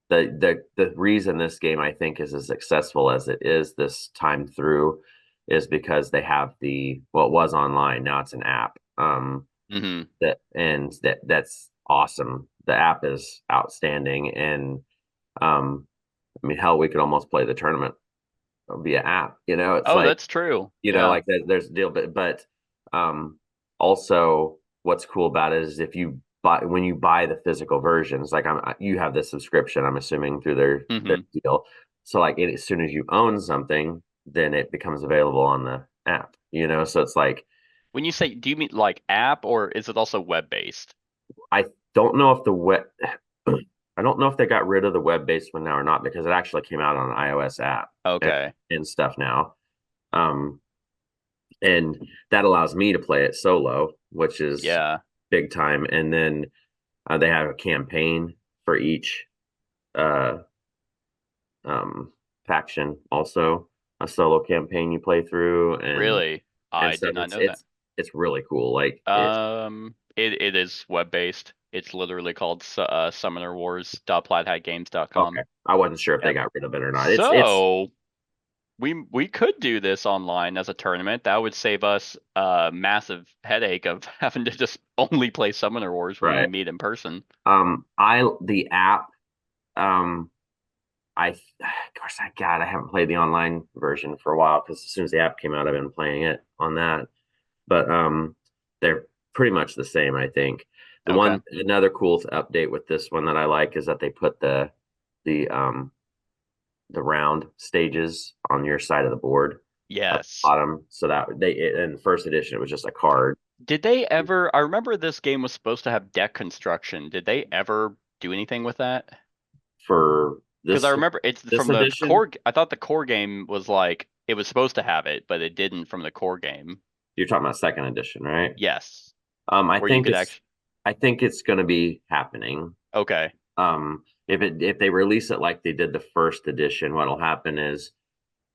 Speaker 3: the reason this game I think is as successful as it is this time through is because they have the well, it was online, now it's an app.
Speaker 2: Hmm.
Speaker 3: That's awesome. The app is outstanding, and I mean, hell, we could almost play the tournament via app. It's
Speaker 2: Oh,
Speaker 3: like
Speaker 2: that's true. Yeah.
Speaker 3: like there's a deal, but um, also what's cool about it is if you buy when you buy the physical versions, like you have the subscription, I'm assuming through their
Speaker 2: Hmm.
Speaker 3: deal. So like as soon as you own something, then it becomes available on the app. So it's like
Speaker 2: When you say, do you mean like app or is it also web based?
Speaker 3: I don't know if the web. I don't know if they got rid of the web-based one now or not because it actually came out on an iOS app and,
Speaker 2: Okay.
Speaker 3: and stuff now. Um, and that allows me to play it solo, which is
Speaker 2: Yeah.
Speaker 3: big time. And then they have a campaign for each uh, faction, also a solo campaign you play through,
Speaker 2: Really?
Speaker 3: and
Speaker 2: I
Speaker 3: stuff.
Speaker 2: did not
Speaker 3: It's
Speaker 2: know that.
Speaker 3: it's really cool. Like it,
Speaker 2: It is web based. It's literally called
Speaker 3: okay.
Speaker 2: summonerwars.plaidhatgames.com.
Speaker 3: I wasn't sure if they
Speaker 2: Yep.
Speaker 3: got rid of it or not. It's
Speaker 2: So we could do this online as a tournament. That would save us a massive headache of having to just only play Summoner Wars when we
Speaker 3: right.
Speaker 2: meet in person.
Speaker 3: I the app um of course, I haven't played the online version for a while because as soon as the app came out, I've been playing it on that. But they're pretty much the same, I think.
Speaker 2: Okay.
Speaker 3: Another cool update with this one that I like is that they put the um the round stages on your side of the board up the
Speaker 2: Yes.
Speaker 3: bottom, so that in first edition it was just a card
Speaker 2: Did they ever? I remember this game was supposed to have deck construction. Did they ever do anything with that?
Speaker 3: for
Speaker 2: Because I remember it's
Speaker 3: this
Speaker 2: from the
Speaker 3: edition.
Speaker 2: core. I thought the core game was like it was supposed to have it, but it didn't from the core game.
Speaker 3: You're talking about second edition, right?
Speaker 2: Yes,
Speaker 3: I
Speaker 2: where you
Speaker 3: think
Speaker 2: could actually.
Speaker 3: it's going to be happening.
Speaker 2: Okay.
Speaker 3: If they release it like they did the first edition, what'll happen is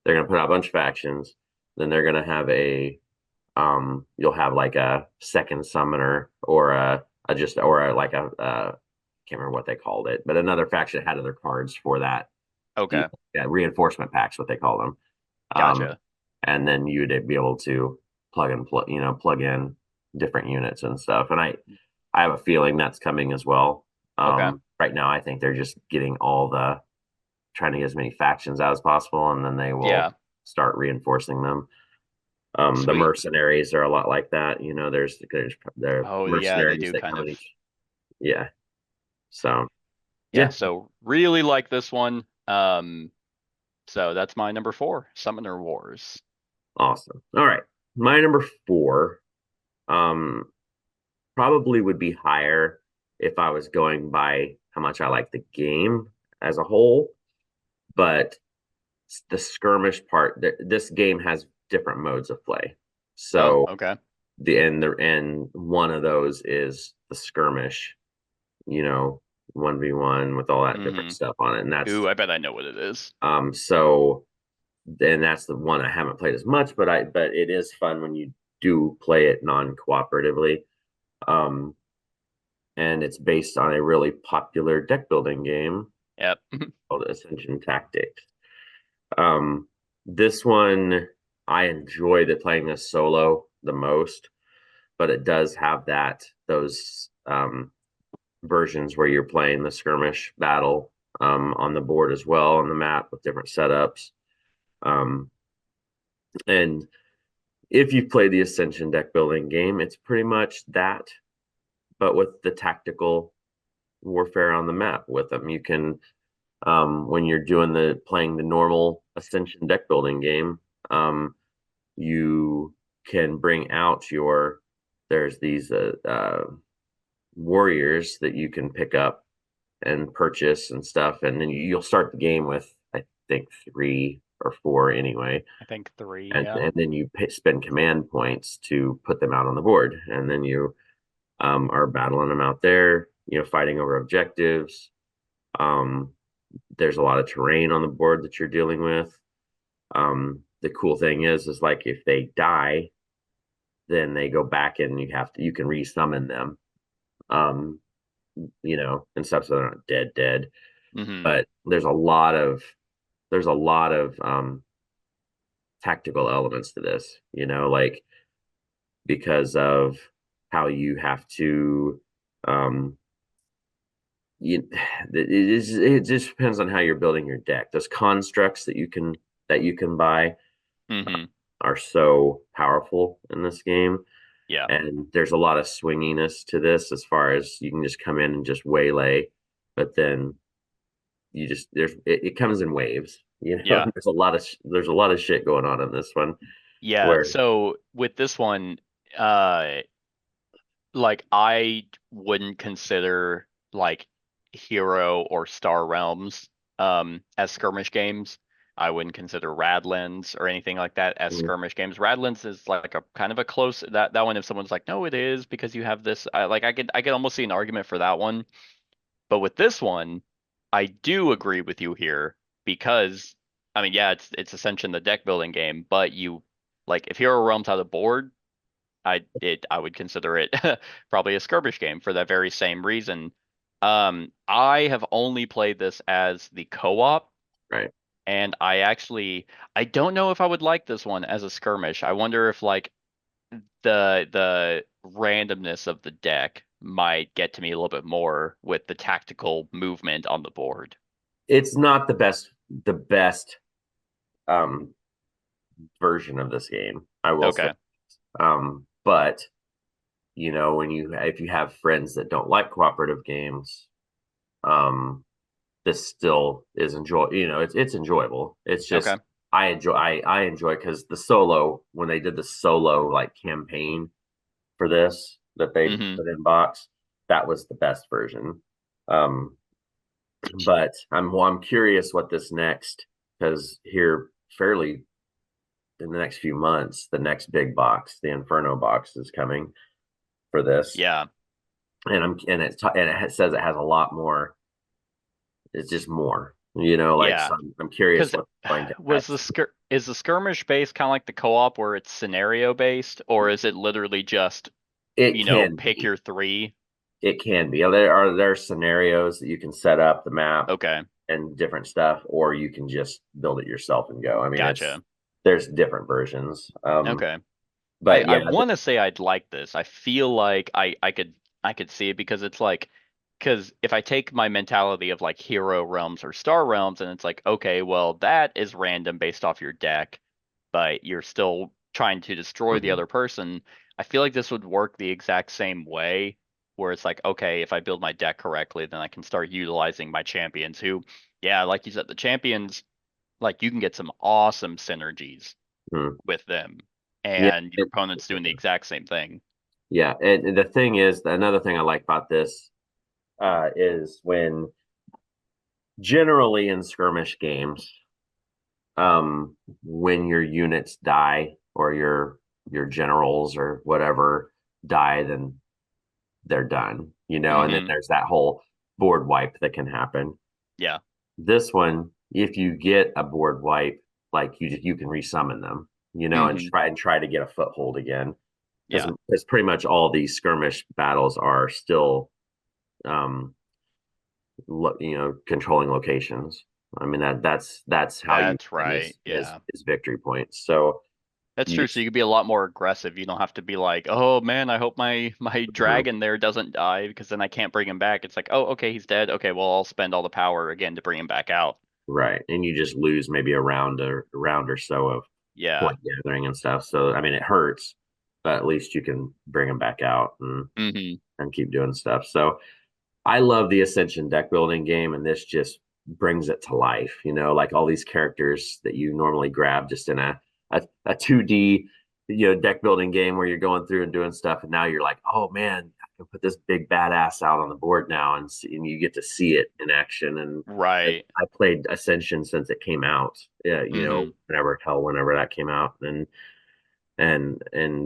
Speaker 3: they're going to put out a bunch of factions. Then they're going to have you'll have like a second summoner or like can't remember what they called it, but another faction had other cards for that.
Speaker 2: Okay.
Speaker 3: Yeah, reinforcement packs, what they call them. Um,
Speaker 2: Gotcha.
Speaker 3: and then you'd be able to plug in different units and stuff. And I have a feeling that's coming as well.
Speaker 2: Okay.
Speaker 3: Right now, I think they're just getting trying to get as many factions out as possible, and then they will
Speaker 2: Yeah.
Speaker 3: start reinforcing them. The
Speaker 2: Sweet.
Speaker 3: mercenaries are a lot like that. There's the
Speaker 2: Oh yeah, they
Speaker 3: mercenaries
Speaker 2: do
Speaker 3: that
Speaker 2: kind
Speaker 3: come in
Speaker 2: of.
Speaker 3: each. Yeah. So
Speaker 2: Yeah.
Speaker 3: yeah,
Speaker 2: So really like this one. So that's my number four, Summoner Wars.
Speaker 3: awesome. All right, my number four, um, probably would be higher if I was going by how much I like the game as a whole, but the skirmish part. This game has different modes of play.
Speaker 2: Oh,
Speaker 3: So
Speaker 2: okay.
Speaker 3: and one of those is the skirmish. 1v1 with all that different
Speaker 2: Mm-hmm.
Speaker 3: stuff on it, and that's
Speaker 2: Ooh, I bet I know what it is.
Speaker 3: so. And that's the one I haven't played as much, but it is fun when you do play it non-cooperatively. Um, and it's based on a really popular deck building game
Speaker 2: Yep.
Speaker 3: called Ascension Tactics. This one I enjoy playing this solo the most, but it does have those versions where you're playing the skirmish battle on the board as well on the map with different setups. And if you've played the Ascension deck building game, it's pretty much that, but with the tactical warfare on the map with them. You can, when you're playing the normal Ascension deck building game, you can bring out there's these warriors that you can pick up and purchase and stuff, and then you'll start the game with, I think, 3 or 4 anyway.
Speaker 2: I think 3,
Speaker 3: And,
Speaker 2: yeah.
Speaker 3: and then you spend command points to put them out on the board, and then you are battling them out there, fighting over objectives. There's a lot of terrain on the board that you're dealing with. The cool thing is like if they die, then they go back and you can resummon them, and stuff, so they're not dead.
Speaker 2: Mm-hmm.
Speaker 3: But there's a lot of tactical elements to this, like because of how you have to you it just depends on how you're building your deck. Those constructs that you can buy
Speaker 2: Mm-hmm.
Speaker 3: are so powerful in this game,
Speaker 2: Yeah.
Speaker 3: and there's a lot of swinginess to this as far as you can just come in and just waylay, but then it comes in waves.
Speaker 2: Yeah.
Speaker 3: There's a lot of shit going on in this one
Speaker 2: Yeah.
Speaker 3: where
Speaker 2: So with this one, uh, like I wouldn't consider like Hero or Star Realms as skirmish games. I wouldn't consider Radlands or anything like that as
Speaker 3: mm,
Speaker 2: skirmish games. Radlands is like a kind of a close that one if someone's like, no, it is because you have this I could almost see an argument for that one. But with this one, I do agree with you here because I mean, yeah, it's essentially the deck building game, but you like if Hero Realms had a board, I would consider it probably a skirmish game for that very same reason. I have only played this as the co-op,
Speaker 3: right.
Speaker 2: and I don't know if I would like this one as a skirmish. I wonder if like the randomness of the deck might get to me a little bit more with the tactical movement on the board.
Speaker 3: It's not the best um version of this game, I will say.
Speaker 2: Okay.
Speaker 3: But if you have friends that don't like cooperative games, um, this still is it's enjoyable. It's
Speaker 2: Okay.
Speaker 3: just I enjoy because the solo, when they did the solo like campaign for this that they
Speaker 2: Mm-hmm.
Speaker 3: put in box, that was the best version. Um, but I'm curious what this next, because here fairly in the next few months, the next big box, the Inferno box, is coming for this,
Speaker 2: Yeah.
Speaker 3: and it says it has a lot more. It's just more, like,
Speaker 2: Yeah.
Speaker 3: so I'm curious
Speaker 2: Because
Speaker 3: what's going to
Speaker 2: was the is the skirmish based kind of like the co-op where it's scenario based, or is it literally just,
Speaker 3: it can
Speaker 2: pick
Speaker 3: be.
Speaker 2: your 3?
Speaker 3: It can be. There are scenarios that you can set up the map
Speaker 2: Okay,
Speaker 3: and different stuff, or you can just build it yourself and go. I mean,
Speaker 2: gotcha.
Speaker 3: there's different versions.
Speaker 2: Okay. I
Speaker 3: But
Speaker 2: I
Speaker 3: yeah,
Speaker 2: want to say I'd like this. I feel like I could see it because it's like because if I take my mentality of like Hero Realms or Star Realms and it's like okay, well that is random based off your deck, but you're still trying to destroy the
Speaker 3: mhm,
Speaker 2: other person. I feel like this would work the exact same way where it's like okay, if I build my deck correctly, then I can start utilizing my champions who, yeah, like you said, the champions like you can get some awesome synergies
Speaker 3: mhm.
Speaker 2: with them,
Speaker 3: Yeah,
Speaker 2: and your opponent's doing the exact same thing.
Speaker 3: yeah. And the thing is, another thing I like about this is when generally in skirmish games, when your units die or your generals or whatever die, then they're done, and then
Speaker 2: Mm-hmm.
Speaker 3: there's that whole board wipe that can happen.
Speaker 2: Yeah.
Speaker 3: This one, if you get a board wipe, like you can resummon them, and
Speaker 2: Mm-hmm.
Speaker 3: try to get a foothold again. Because
Speaker 2: Yeah.
Speaker 3: pretty much all these skirmish battles are still um controlling locations. I mean that's how you
Speaker 2: That's
Speaker 3: win
Speaker 2: right. Yeah.
Speaker 3: is victory points. So
Speaker 2: That's
Speaker 3: you
Speaker 2: true. So
Speaker 3: just
Speaker 2: you could be a lot more aggressive. You don't have to be like, oh man, I hope my
Speaker 3: mhm,
Speaker 2: dragon there doesn't die because then I can't bring him back. It's like, oh, okay, he's dead. Okay, well, I'll spend all the power again to bring him back out.
Speaker 3: right, and you just lose maybe a round or so of
Speaker 2: Yeah.
Speaker 3: point gathering and stuff. So I mean it hurts, but at least you can bring them back out
Speaker 2: Mm-hmm.
Speaker 3: and keep doing stuff. So I love the Ascension deck building game, and this just brings it to life. Like all these characters that you normally grab just in a 2D deck building game where you're going through and doing stuff, and now you're like, oh man, I can put this big badass out on the board now, and you get to see it in action. And
Speaker 2: Right.
Speaker 3: I played Ascension since it came out. Yeah,
Speaker 2: Mm-hmm.
Speaker 3: whenever that came out, and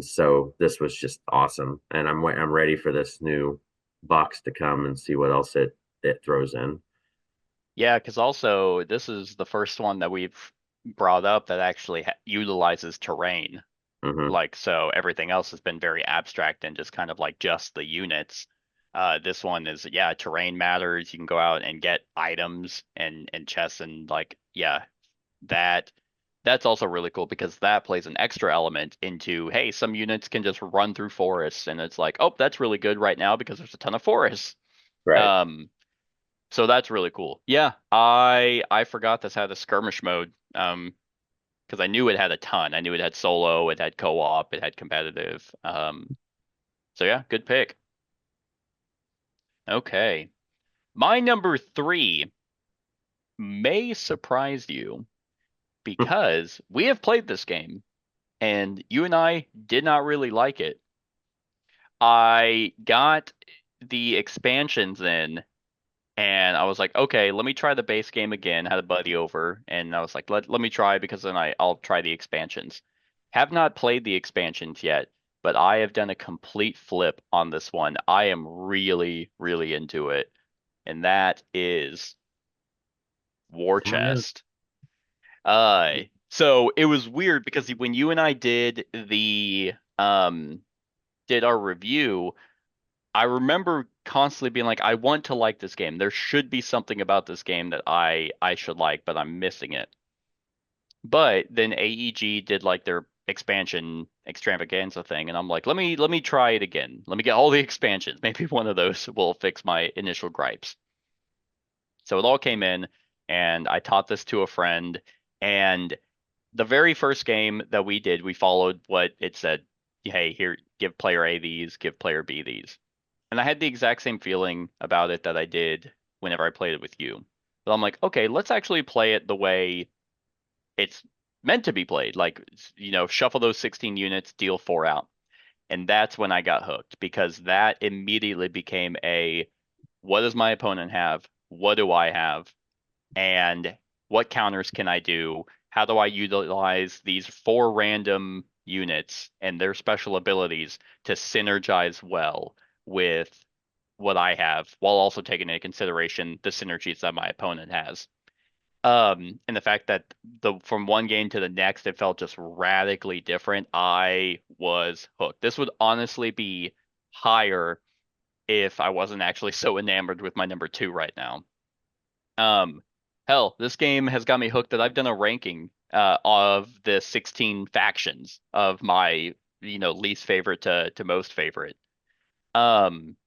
Speaker 3: so this was just awesome, and I'm ready for this new box to come and see what else it throws in.
Speaker 2: Yeah, because also this is the first one that we've brought up that actually utilizes terrain.
Speaker 3: Hmm.
Speaker 2: Like, so everything else has been very abstract and just kind of like just the units. This one is, yeah, terrain matters. You can go out and get items and chests and like, yeah, that that's also really cool because that plays an extra element into, hey, some units can just run through forests and it's like, oh, that's really good right now because there's a ton of forests.
Speaker 3: Right.
Speaker 2: Um, so that's really cool. Yeah, I forgot this had a skirmish mode. Because I knew it had a ton. I knew it had solo, it had co-op, it had competitive. So yeah, good pick. Okay. My number three may surprise you because we have played this game and you and I did not really like it. I got the expansions in and I was like, okay, let me try the base game again. Had a buddy over and I was like, let me try because then I'll try the expansions. Have not played the expansions yet, but I have done a complete flip on this one. I am really, really into it. And that is War
Speaker 3: Oh yeah.
Speaker 2: Chest. So it was weird because when you and I did our review, I remember constantly being like, I want to like this game. There should be something about this game that I should like, but I'm missing it. But then AEG did like their expansion extravaganza thing, and I'm like, let me try it again. Let me get all the expansions. Maybe one of those will fix my initial gripes. So it all came in, and I taught this to a friend, and the very first game that we did, we followed what it said. Hey, here, give player A these, give player B these. And I had the exact same feeling about it that I did whenever I played it with you. But I'm like, okay, let's actually play it the way it's meant to be played. Like, shuffle those 16 units, deal four out. And that's when I got hooked because that immediately became what does my opponent have? What do I have? And what counters can I do? How do I utilize these four random units and their special abilities to synergize well with what I have, while also taking into consideration the synergies that my opponent has. And the fact that the from one game to the next, it felt just radically different. I was hooked. This would honestly be higher if I wasn't actually so enamored with my number two right now. Um, Hell, this game has got me hooked that I've done a ranking of the 16 factions of my, least favorite to most favorite. Um,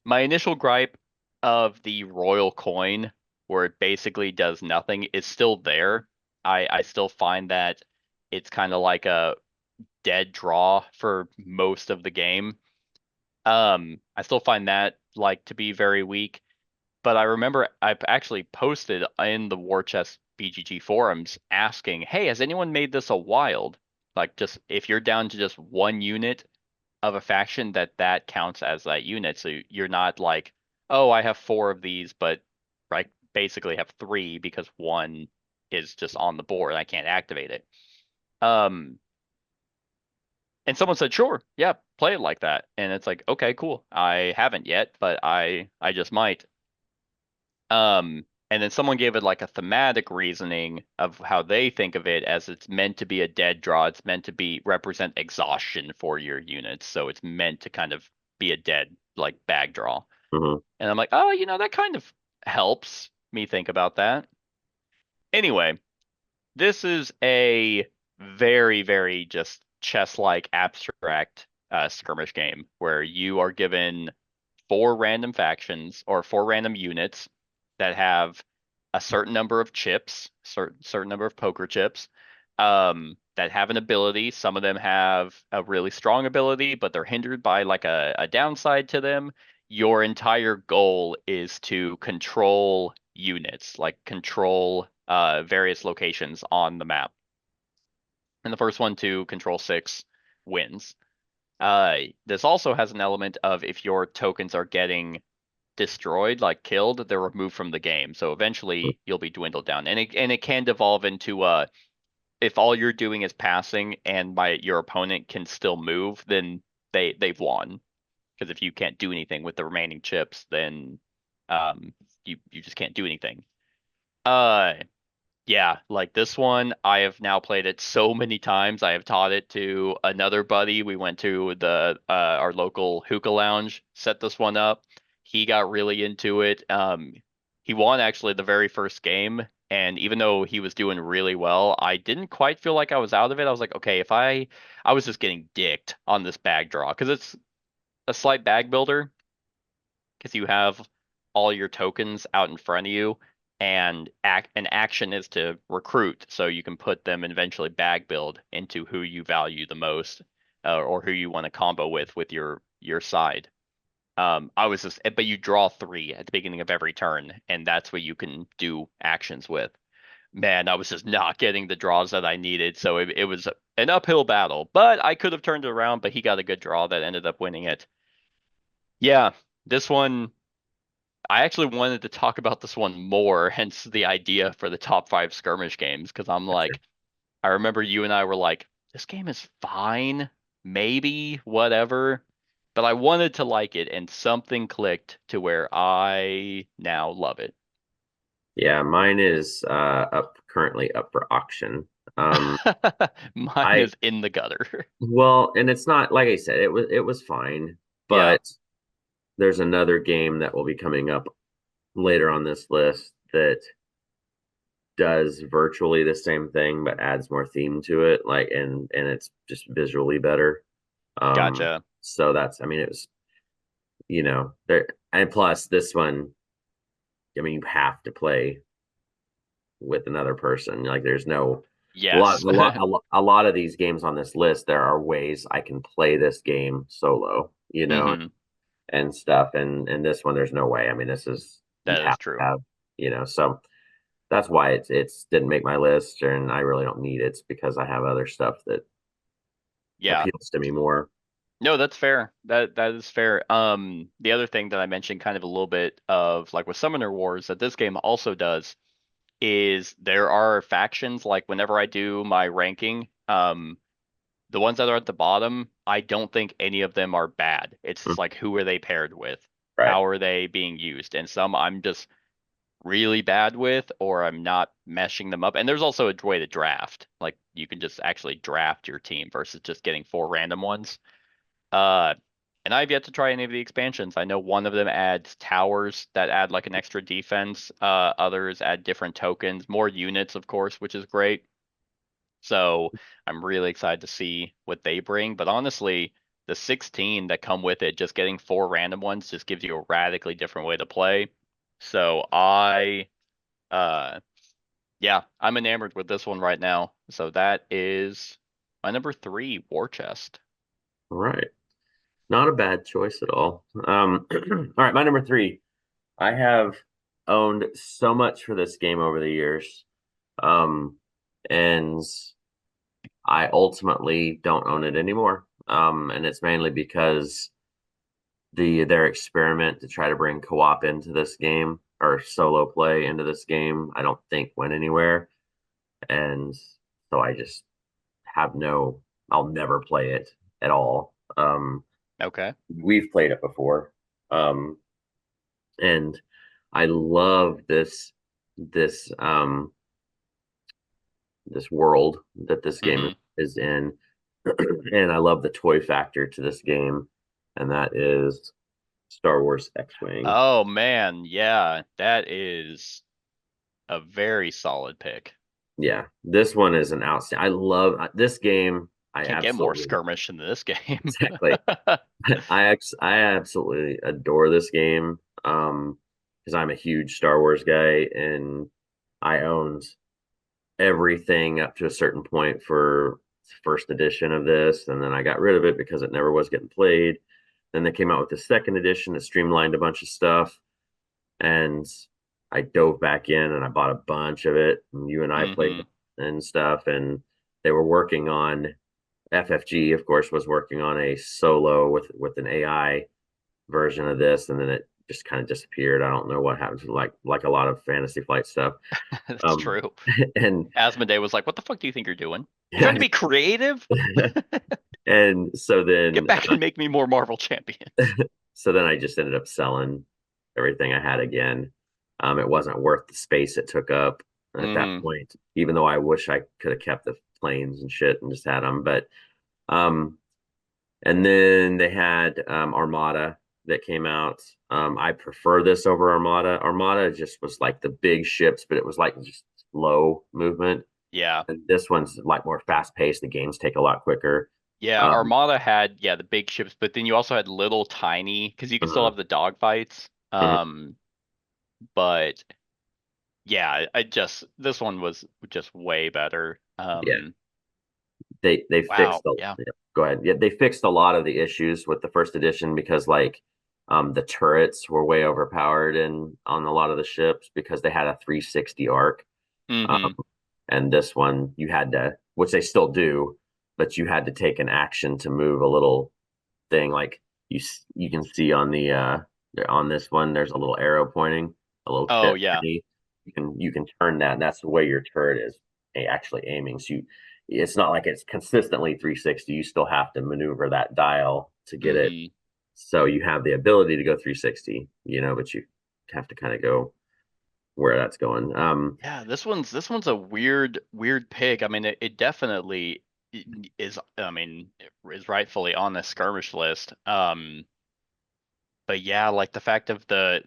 Speaker 2: my initial gripe of the royal coin, where it basically does nothing, is still there. I still find that it's kind of like a dead draw for most of the game. I still find that like to be very weak. But I remember I actually posted in the War Chest BGG forums asking, "Hey, has anyone made this a wild? Like, just if you're down to just one unit of a faction, that counts as that unit. So you're not like, oh, I have four of these, but I basically have three because one is just on the board. I can't activate it. And someone said, sure, yeah, play it like that. And it's like, okay, cool. I haven't yet, but I just might. And then someone gave it like a thematic reasoning of how they think of it as it's meant to be a dead draw. It's meant to be represent exhaustion for your units. So it's meant to kind of be a dead like bag draw.
Speaker 3: Mhm.
Speaker 2: And I'm like, oh, that kind of helps me think about that. Anyway, this is a very, very just chess-like abstract skirmish game where you are given 4 random factions or 4 random units that have a certain number of chips, certain number of poker chips, that have an ability. Some of them have a really strong ability, but they're hindered by like a downside to them. Your entire goal is to control units, like control various locations on the map. And the first one to control 6 wins. This also has an element of if your tokens are getting destroyed, like killed, they're removed from the game. So eventually you'll be dwindled down. And it can devolve into if all you're doing is passing and your opponent can still move, then they've won. Because if you can't do anything with the remaining chips, then you just can't do anything. Yeah, like this one, I have now played it so many times. I have taught it to another buddy. We went to the our local hookah lounge, set this one up. He got really into it. He won actually the very first game, and even though he was doing really well, I didn't quite feel like I was out of it. I was like, okay, if I was just getting dicked on this bag draw because it's a slight bag builder because you have all your tokens out in front of you and an action is to recruit so you can put them and eventually bag build into who you value the most or who you want to combo with your side. I was just but you draw 3 at the beginning of every turn and that's what you can do actions with. Man, I was just not getting the draws that I needed, so it was an uphill battle, but I could have turned it around, but he got a good draw that ended up winning it. Yeah, this one I actually wanted to talk about this one more, hence the idea for the top 5 skirmish games, because I'm like, I remember you and I were like, this game is fine, maybe, whatever. But I wanted to like it, and something clicked to where I now love it.
Speaker 3: Yeah, mine is currently up for auction.
Speaker 2: Mine
Speaker 3: I
Speaker 2: is in the gutter.
Speaker 3: Well, and it's not like I said, it was fine,
Speaker 2: Yeah,
Speaker 3: but there's another game that will be coming up later on this list that does virtually the same thing but adds more theme to it, like and it's just visually better.
Speaker 2: gotcha.
Speaker 3: So that's, I mean, it was, there, and plus this one, I mean, you have to play with another person. Like there's no
Speaker 2: Yes.
Speaker 3: a lot of these games on this list, there are ways I can play this game solo,
Speaker 2: Hmm.
Speaker 3: and stuff. And this one, there's no way. I mean, this is, you
Speaker 2: That is
Speaker 3: have to
Speaker 2: true.
Speaker 3: have, so that's why it's didn't make my list, and I really don't need it. It's because I have other stuff that
Speaker 2: Yeah.
Speaker 3: appeals to me more.
Speaker 2: No, that's fair. That is fair. The other thing that I mentioned kind of a little bit of like with Summoner Wars that this game also does is there are factions like whenever I do my ranking, the ones that are at the bottom, I don't think any of them are bad. It's
Speaker 3: Mm,
Speaker 2: just like who are they paired with?
Speaker 3: right.
Speaker 2: How are they being used? And some I'm just really bad with or I'm not meshing them up. And there's also a way to draft. Like you can just actually draft your team versus just getting 4 random ones. Uh, and I've yet to try any of the expansions. I know one of them adds towers that add like an extra defense. Others add different tokens, more units, of course, which is great. So I'm really excited to see what they bring. But honestly, the 16 that come with it, just getting 4 random ones just gives you a radically different way to play. So uh, yeah, I'm enamored with this one right now. So that is my number 3, War Chest.
Speaker 3: All right. Not a bad choice at all. All right, my number 3. I have owned so much for this game over the years. And I ultimately don't own it anymore. And it's mainly because their experiment to try to bring co-op into this game or solo play into this game, I don't think went anywhere. and so I just have no. I'll never play it at all.
Speaker 2: Okay.
Speaker 3: We've played it before, um, and I love this this world that this game
Speaker 2: Hmm.
Speaker 3: is in, and I love the toy factor to this game, and that is Star Wars X-Wing.
Speaker 2: Oh man, yeah, that is a very solid pick.
Speaker 3: Yeah, this one is an outstanding. I love this game. I
Speaker 2: Can't get more
Speaker 3: absolutely
Speaker 2: skirmish than this game.
Speaker 3: exactly. I absolutely adore this game. Because I'm a huge Star Wars guy, and I owned everything up to a certain point for first edition of this, and then I got rid of it because it never was getting played. Then they came out with the second edition that streamlined a bunch of stuff, and I dove back in and I bought a bunch of it. And you and I played
Speaker 2: Hmm.
Speaker 3: and stuff, and they were working on FFG, of course, was working on a solo with an AI version of this, and then it just kind of disappeared. I don't know what happened to like a lot of Fantasy Flight stuff.
Speaker 2: That's
Speaker 3: Um,
Speaker 2: true.
Speaker 3: and
Speaker 2: Asmodee was like, "What the fuck do you think you're doing? You trying
Speaker 3: yeah,
Speaker 2: to be creative?
Speaker 3: and
Speaker 2: Get back and make me more Marvel champions."
Speaker 3: so then I just ended up selling everything I had again. It wasn't worth the space it took up at that
Speaker 2: Hmm.
Speaker 3: point, even though I wish I could have kept the planes and shit and just had them. But um, and then they had Armada that came out. I prefer this over Armada. Armada just was like the big ships, but it was like just slow movement.
Speaker 2: Yeah.
Speaker 3: And this one's like more fast paced. The games take a lot quicker.
Speaker 2: Yeah,
Speaker 3: Um,
Speaker 2: Armada had the big ships, but then you also had little tiny because you could still
Speaker 3: mhm,
Speaker 2: have the dogfights.
Speaker 3: mhm.
Speaker 2: But yeah, I just this one was just way better.
Speaker 3: Yeah, they fixed
Speaker 2: Wow,
Speaker 3: the
Speaker 2: yeah.
Speaker 3: yeah, go ahead. Yeah, they fixed a lot of the issues with the first edition because like the turrets were way overpowered in on a lot of the ships because they had a 360 arc.
Speaker 2: Hmm.
Speaker 3: Um, and this one you had to, which they still do, but you had to take an action to move a little thing. Like you can see on the on this one, there's a little arrow pointing, a little
Speaker 2: Oh
Speaker 3: ship.
Speaker 2: yeah.
Speaker 3: You can turn that. And that's the way your turret is actually aiming. So it's not like it's consistently 360. You still have to maneuver that dial to get it.
Speaker 2: Hmm.
Speaker 3: So you have the ability to go 360, but you have to kind of go where that's going.
Speaker 2: Yeah, this one's a weird pick. I mean, it definitely is. I mean, is rightfully on the skirmish list. But yeah, like the fact of the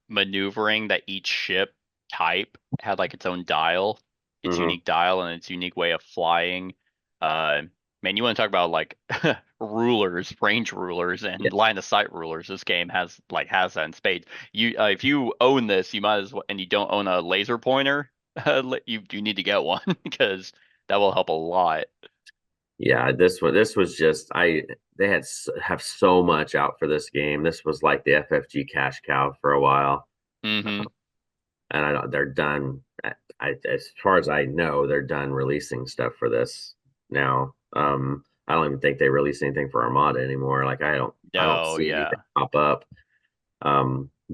Speaker 2: maneuvering that each ship type had like its own dial, its
Speaker 3: mhm.
Speaker 2: unique dial and its unique way of flying. Uh, Man, you want to talk about like rulers, range rulers,
Speaker 3: Yeah,
Speaker 2: and line of sight rulers. This game has that in spades. If you own this, you might as well, and you don't own a laser pointer, you need to get one because that will help a lot.
Speaker 3: yeah. This was just they have so much out for this game. This was like the FFG cash cow for a while.
Speaker 2: Hmm.
Speaker 3: And I don't, they're done. As far as I know, they're done releasing stuff for this now. I don't even think they release anything for Armada anymore. Like I don't
Speaker 2: No,
Speaker 3: see anything
Speaker 2: yeah.
Speaker 3: pop up.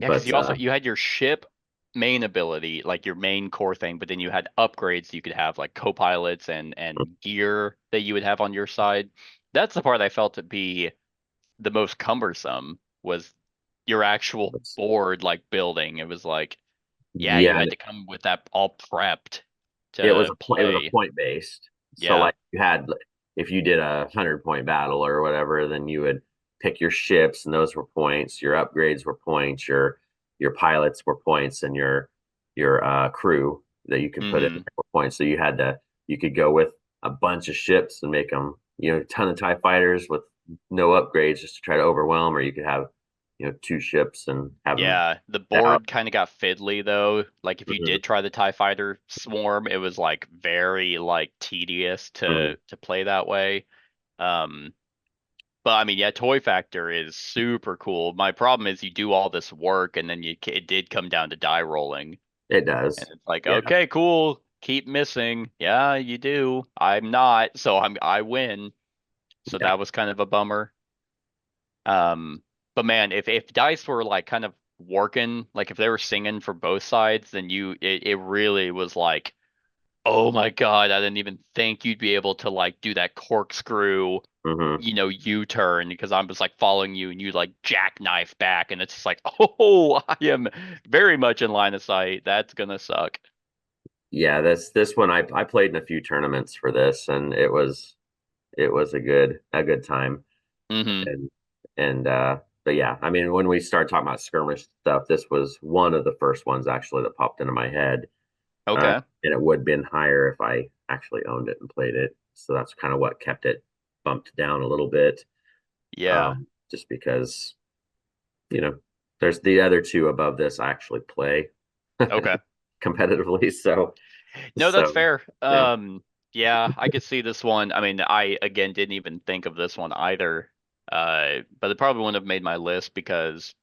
Speaker 2: Yeah, because
Speaker 3: But
Speaker 2: you had your ship main ability, like your main core thing, but then you had upgrades you could have like co-pilots and gear that you would have on your side. That's the part I felt to be the most cumbersome was your actual board like building. It was like, yeah, you
Speaker 3: yeah,
Speaker 2: had to come with that all prepped
Speaker 3: it was
Speaker 2: to
Speaker 3: it was a
Speaker 2: play.
Speaker 3: point based. So
Speaker 2: Yeah.
Speaker 3: like you had if you did a 100 point battle or whatever, then you would pick your ships and those were points. Your upgrades were points. Your pilots were points, and your crew that you could put in
Speaker 2: Hmm.
Speaker 3: were points. So you could go with a bunch of ships and make them a ton of TIE fighters with no upgrades just to try to overwhelm, or you could have two ships and have them
Speaker 2: Yeah, the
Speaker 3: out.
Speaker 2: board kind of got fiddly though. Like if you
Speaker 3: Mhm,
Speaker 2: did try the TIE Fighter Swarm, it was like very like tedious
Speaker 3: mhm.
Speaker 2: to play that way. Um, but I mean, yeah, Toy Factor is super cool. My problem is you do all this work and then it did come down to die rolling,
Speaker 3: It
Speaker 2: and
Speaker 3: does.
Speaker 2: it's like,
Speaker 3: Yeah.
Speaker 2: okay, cool, keep missing. Yeah, you do. I'm not, so I win. So
Speaker 3: Yeah.
Speaker 2: that was kind of a bummer. Um, but man, if dice were like kind of working, like if they were singing for both sides, then it really was like Oh my God, I didn't even think you'd be able to like do that corkscrew,
Speaker 3: Hmm.
Speaker 2: U-turn because I'm just like following you and you like jackknife back and it's just like, oh, I am very much in line of sight. That's gonna suck.
Speaker 3: Yeah, this one I played in a few tournaments for this, and it was a good time.
Speaker 2: Hmm.
Speaker 3: And but yeah, I mean, when we started talking about skirmish stuff, this was one of the first ones actually that popped into my head.
Speaker 2: Okay.
Speaker 3: And it would have been higher if I actually owned it and played it. So that's kind of what kept it bumped down a little bit.
Speaker 2: Yeah.
Speaker 3: Just because, you know, there's the other two above this I actually play
Speaker 2: Okay.
Speaker 3: competitively. So,
Speaker 2: No, that's
Speaker 3: so
Speaker 2: fair.
Speaker 3: yeah,
Speaker 2: Yeah, I could see this one. I mean, I again didn't even think of this one either. But it probably wouldn't have made my list because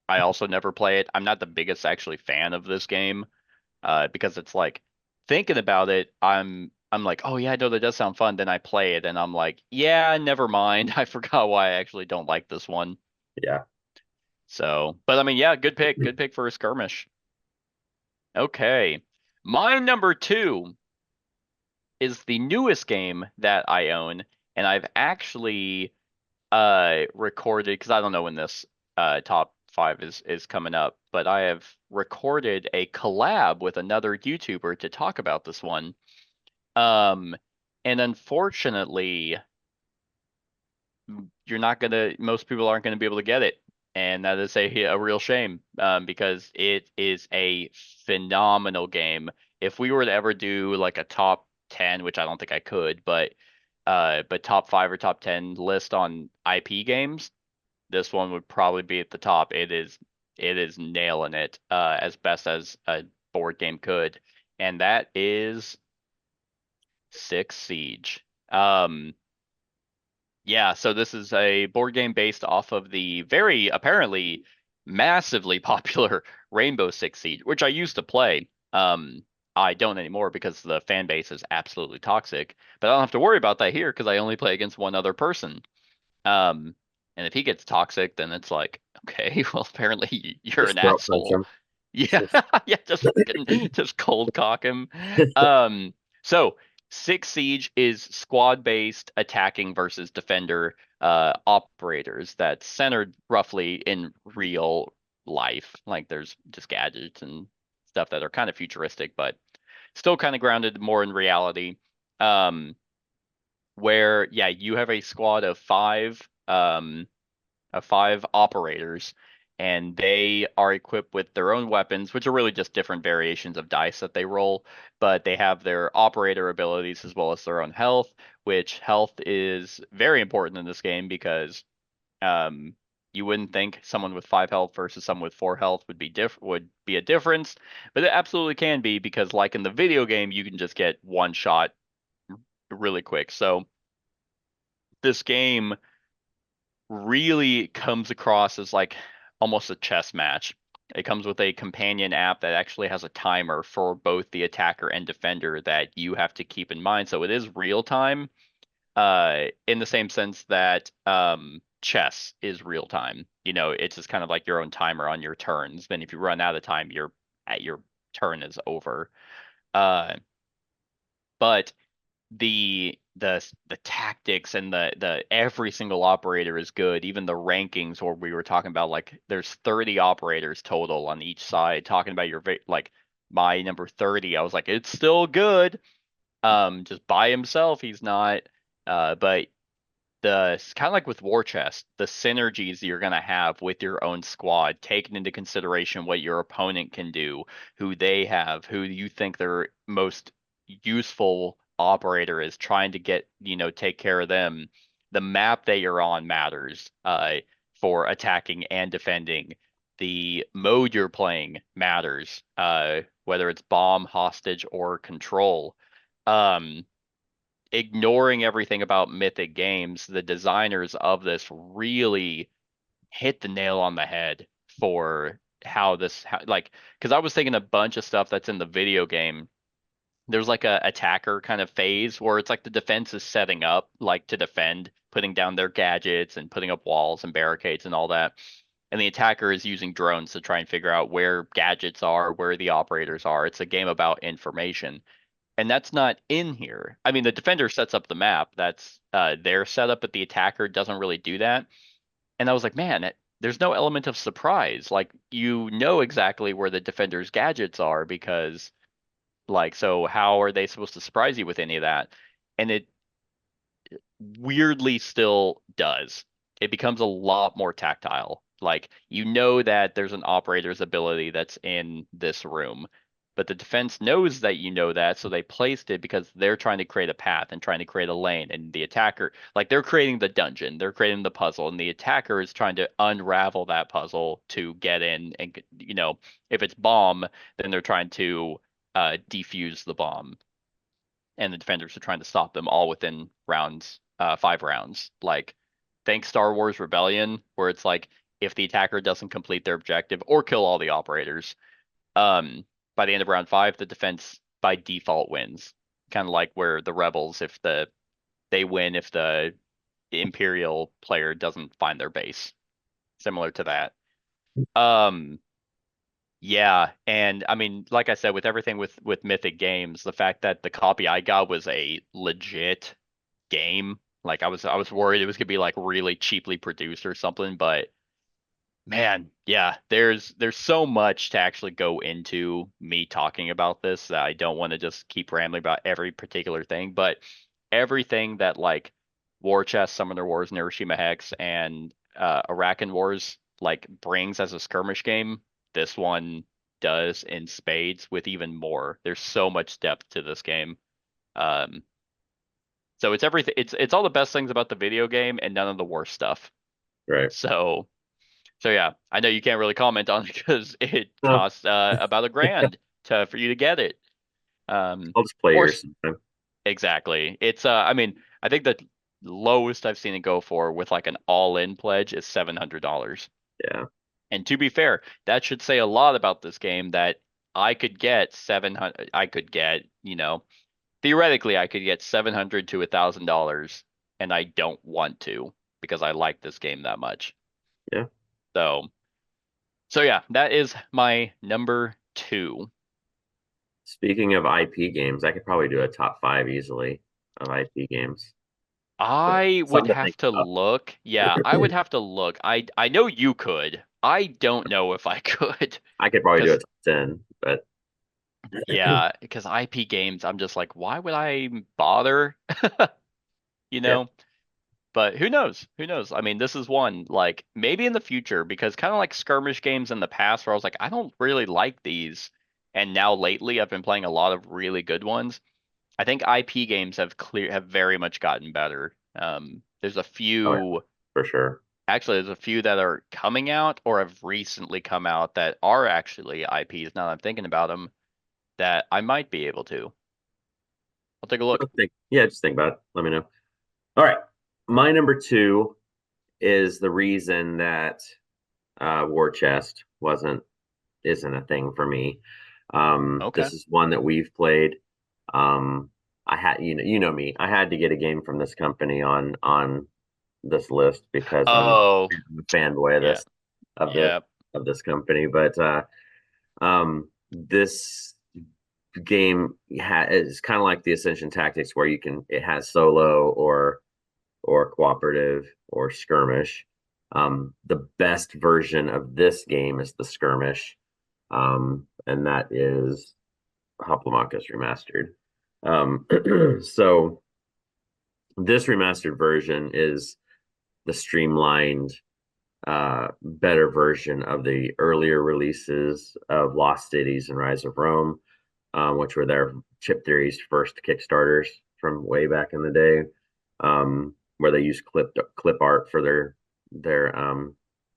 Speaker 2: I also never play it. I'm not the biggest actually fan of this game. Because it's like thinking about it, I'm like, oh yeah, no, that does sound fun. Then I play it and I'm like, yeah, never mind. I forgot why I actually don't like this one.
Speaker 3: yeah.
Speaker 2: So, but I mean, yeah, good pick for a skirmish. Okay, my number two is the newest game that I own, and I've actually recorded because I don't know when this top five is coming up, but I have recorded a collab with another YouTuber to talk about this one. Um, and unfortunately, most people aren't gonna be able to get it, and that is a real shame. Because it is a phenomenal game. If we were to ever do like a top 10, which I don't think I could, but top five or top 10 list on IP games, this one would probably be at the top. It is nailing it, as best as a board game could, and that is Six Siege. Yeah, so this is a board game based off of the very apparently massively popular Rainbow Six Siege, which I used to play. I don't anymore because the fan base is absolutely toxic, but I don't have to worry about that here because I only play against one other person. Um, and if he gets toxic, then it's like, okay, well, apparently you're
Speaker 3: Just
Speaker 2: an
Speaker 3: throat punch
Speaker 2: asshole.
Speaker 3: them.
Speaker 2: Yeah, yeah, just fucking just cold cock him. So Six Siege is squad-based attacking versus defender operators that's centered roughly in real life. Like there's just gadgets and stuff that are kind of futuristic, but still kind of grounded more in reality. Um, where yeah, you have a squad of five operators, and they are equipped with their own weapons, which are really just different variations of dice that they roll. But they have their operator abilities as well as their own health, which health is very important in this game because um, you wouldn't think someone with 5 health versus someone with 4 health would be a difference, but it absolutely can be because, like in the video game, you can just get one shot really quick. So this game really comes across as like almost a chess match. It comes with a companion app that actually has a timer for both the attacker and defender that you have to keep in mind. So it is real time, in the same sense that chess is real time. It's just kind of like your own timer on your turns. Then if you run out of time, your turn is over. Uh, but the tactics and the every single operator is good. Even the rankings, where we were talking about like there's 30 operators total on each side. Talking about like my number 30, I was like it's still good. Just by himself, he's not. But it's kind of like with War Chest, the synergies you're gonna have with your own squad, taking into consideration what your opponent can do, who they have, who you think their most useful operator is, trying to take care of them. The map that you're on matters, for attacking and defending. The mode you're playing matters, whether it's bomb, hostage, or control. Um, Ignoring everything about Mythic Games, the designers of this really hit the nail on the head for like, because I was thinking a bunch of stuff that's in the video game. There's like a attacker kind of phase where it's like the defense is setting up like to defend, putting down their gadgets and putting up walls and barricades and all that. And the attacker is using drones to try and figure out where gadgets are, where the operators are. It's a game about information. And that's not in here. I mean, the defender sets up the map. That's their setup, but the attacker doesn't really do that. And I was like, man, there's no element of surprise. Like, you know exactly where the defender's gadgets are because, like, so how are they supposed to surprise you with any of that? And it weirdly still does. It becomes a lot more tactile. Like, you know that there's an operator's ability that's in this room, but the defense knows that you know that, so they placed it because they're trying to create a path and trying to create a lane. And the attacker, like, they're creating the dungeon, they're creating the puzzle, and the attacker is trying to unravel that puzzle to get in. And, if it's bomb, then they're trying to defuse the bomb, and the defenders are trying to stop them all within rounds, 5 rounds. Like, thanks Star Wars Rebellion, where it's like if the attacker doesn't complete their objective or kill all the operators, by the end of round 5, the defense by default wins. Kind of like where the rebels, if they win if the Imperial player doesn't find their base, similar to that. Yeah, and I mean, like I said, with everything with Mythic Games, the fact that the copy I got was a legit game, like I was worried it was gonna be like really cheaply produced or something, but man, yeah, there's so much to actually go into me talking about this that I don't want to just keep rambling about every particular thing, but everything that, like, War Chest, Summoner Wars, Hiroshima Hex, and Arakan Wars, like, brings as a skirmish game, this one does in spades with even more. There's so much depth to this game. Um, so it's everything. It's all the best things about the video game and none of the worst stuff.
Speaker 3: Right.
Speaker 2: So yeah, I know you can't really comment on it because it
Speaker 3: No,
Speaker 2: costs about $1,000 for you to get it.
Speaker 3: I'll just play
Speaker 2: Or
Speaker 3: yours sometime.
Speaker 2: exactly. It's I mean, I think the lowest I've seen it go for with like an all-in pledge is $700.
Speaker 3: Yeah.
Speaker 2: And to be fair, that should say a lot about this game that I could get 700. I could get, theoretically, I could get 700 to $1,000, and I don't want to because I like this game that much.
Speaker 3: Yeah.
Speaker 2: So, so yeah, that is my number 2.
Speaker 3: Speaking of IP games, I could probably do a top 5 easily of IP games.
Speaker 2: I would
Speaker 3: Something to think
Speaker 2: have to
Speaker 3: about.
Speaker 2: look. Yeah, I would have to look. I know you could. I don't know if I could.
Speaker 3: I could probably do a
Speaker 2: Because
Speaker 3: top 10, but
Speaker 2: yeah, because IP games, I'm just like, why would I bother? You
Speaker 3: yeah.
Speaker 2: know? But who knows? Who knows? I mean, this is one, like, maybe in the future, because kind of like skirmish games in the past where I was like, I don't really like these. And now lately I've been playing a lot of really good ones. I think IP games have very much gotten better. There's a
Speaker 3: Oh, yeah,
Speaker 2: few,
Speaker 3: for sure.
Speaker 2: actually, there's a few that are coming out or have recently come out that are actually IPs now that I'm thinking about them that I might be able to. I'll take a look.
Speaker 3: Yeah, just think about it. Let me know. All right. My number 2 is the reason that War Chest isn't a thing for me.
Speaker 2: Okay.
Speaker 3: This is one that we've played. I had you know me. I had to get a game from this company on this list because
Speaker 2: Oh,
Speaker 3: I'm a fanboy of
Speaker 2: yeah.
Speaker 3: this of the
Speaker 2: Yeah.
Speaker 3: of this company. But this game is kind of like the Ascension Tactics, where it has solo or cooperative or skirmish. The best version of this game is the skirmish, and that is Hoplomachus Remastered. So this remastered version is the streamlined, better version of the earlier releases of Lost Cities and Rise of Rome, which were their Chip Theory's first Kickstarters from way back in the day, where they used clip art for their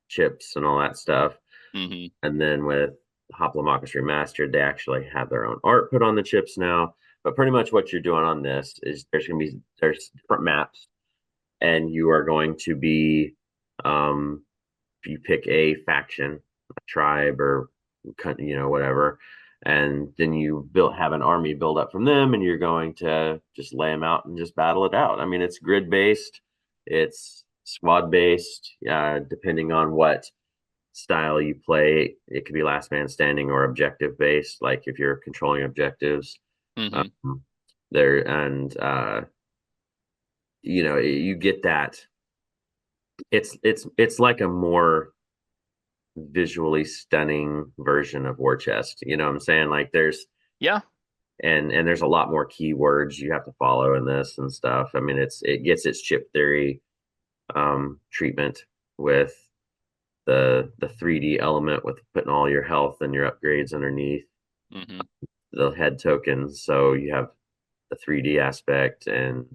Speaker 3: chips and all that stuff.
Speaker 2: Hmm.
Speaker 3: And then with Hoplomachus Remastered, they actually have their own art put on the chips now. But pretty much what you're doing on this is there's different maps, and you are going to be you pick a faction, a tribe, or whatever, and then you have an army build up from them, and you're going to just lay them out and just battle it out. I mean, it's grid based, it's squad based, depending on what style you play. It could be last man standing or objective based, like if you're controlling objectives.
Speaker 2: Hmm.
Speaker 3: there, and you get that. It's like a more visually stunning version of War Chest. You know what I'm saying? Like
Speaker 2: Yeah.
Speaker 3: and there's a lot more keywords you have to follow in this and stuff. I mean, it gets its chip theory treatment with the 3D element with putting all your health and your upgrades underneath
Speaker 2: Hmm.
Speaker 3: the head tokens. So you have the 3D aspect, and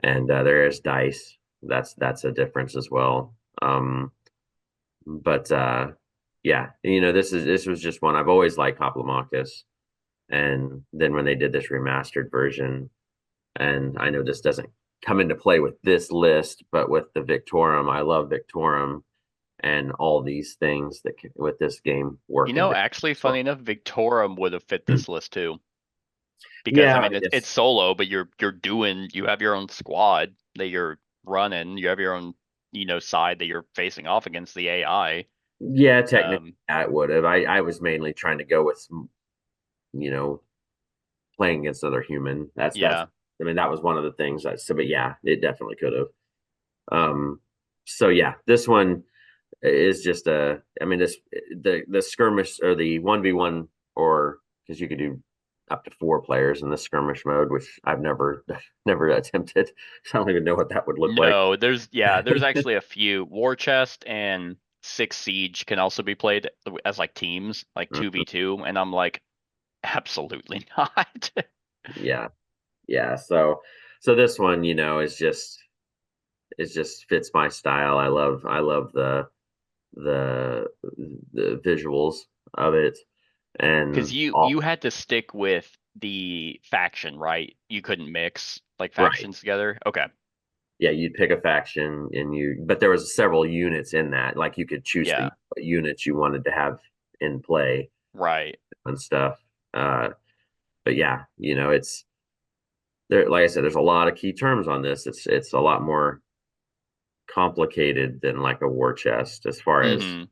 Speaker 3: there is dice. That's a difference as well. But yeah, this was just one I've always liked Hoplomachus, and then when they did this remastered version, and I know this doesn't come into play with this list, but with the Victorum, I love Victorum and all these things that with this game work in
Speaker 2: Actually,
Speaker 3: Victorum.
Speaker 2: funny enough, Victorum would have fit this list too. Because I
Speaker 3: Yeah,
Speaker 2: mean,
Speaker 3: I
Speaker 2: it's
Speaker 3: guess.
Speaker 2: solo, but you have your own squad that you're running. You have your own, side that you're facing off against the AI.
Speaker 3: Yeah, technically
Speaker 2: Um,
Speaker 3: I would have. I was mainly trying to go with you know, playing against other human. That's
Speaker 2: yeah,
Speaker 3: I mean, that was one of the things I said, but yeah, it definitely could have. So yeah, this one is just I mean, the skirmish or the 1v1, or because you could do up to 4 players in the skirmish mode, which I've never never attempted. I don't even know what that would look like.
Speaker 2: no, there's actually a few. War Chest and Six Siege can also be played as like teams, like
Speaker 3: Mhm.
Speaker 2: 2v2, and I'm like, absolutely not.
Speaker 3: Yeah, yeah. So this one, is just it just fits my style. I love the the visuals of it,
Speaker 2: Because
Speaker 3: and
Speaker 2: you
Speaker 3: all
Speaker 2: had to stick with the faction, right? You couldn't mix like
Speaker 3: right.
Speaker 2: factions together. Okay.
Speaker 3: Yeah, you'd pick a faction, but there was several units in that. Like you could choose the
Speaker 2: Yeah.
Speaker 3: units you wanted to have in play
Speaker 2: Right.
Speaker 3: and stuff. Uh, but yeah, it's there. Like I said, there's a lot of key terms on this. It's a lot more complicated than like a war chest as far as.
Speaker 2: Hmm.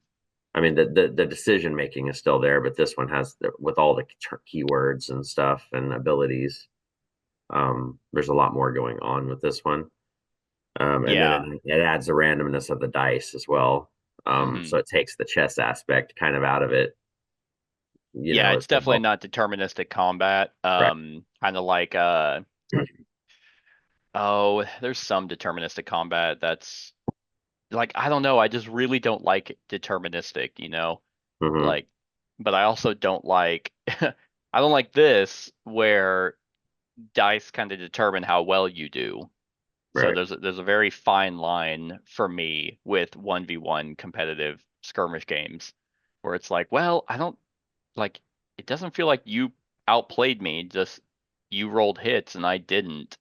Speaker 3: I mean, the decision making is still there, but this one has with all the keywords and stuff and abilities. There's a lot more going on with this one. And then
Speaker 2: Yeah.
Speaker 3: it adds the randomness of the dice as well. So
Speaker 2: Hmm.
Speaker 3: it takes the chess aspect kind of out of it,
Speaker 2: Yeah,
Speaker 3: as
Speaker 2: it's definitely
Speaker 3: well.
Speaker 2: not deterministic combat.
Speaker 3: Right.
Speaker 2: Kind of like oh, there's some deterministic combat that's like I don't know, I just really don't like deterministic.
Speaker 3: Hmm.
Speaker 2: Like but I also don't like I don't like this where dice kind of determine how well you do. So
Speaker 3: Right.
Speaker 2: there's a very fine line for me with 1v1 competitive skirmish games where it's like, well, I don't like it doesn't feel like you outplayed me, just you rolled hits and I didn't.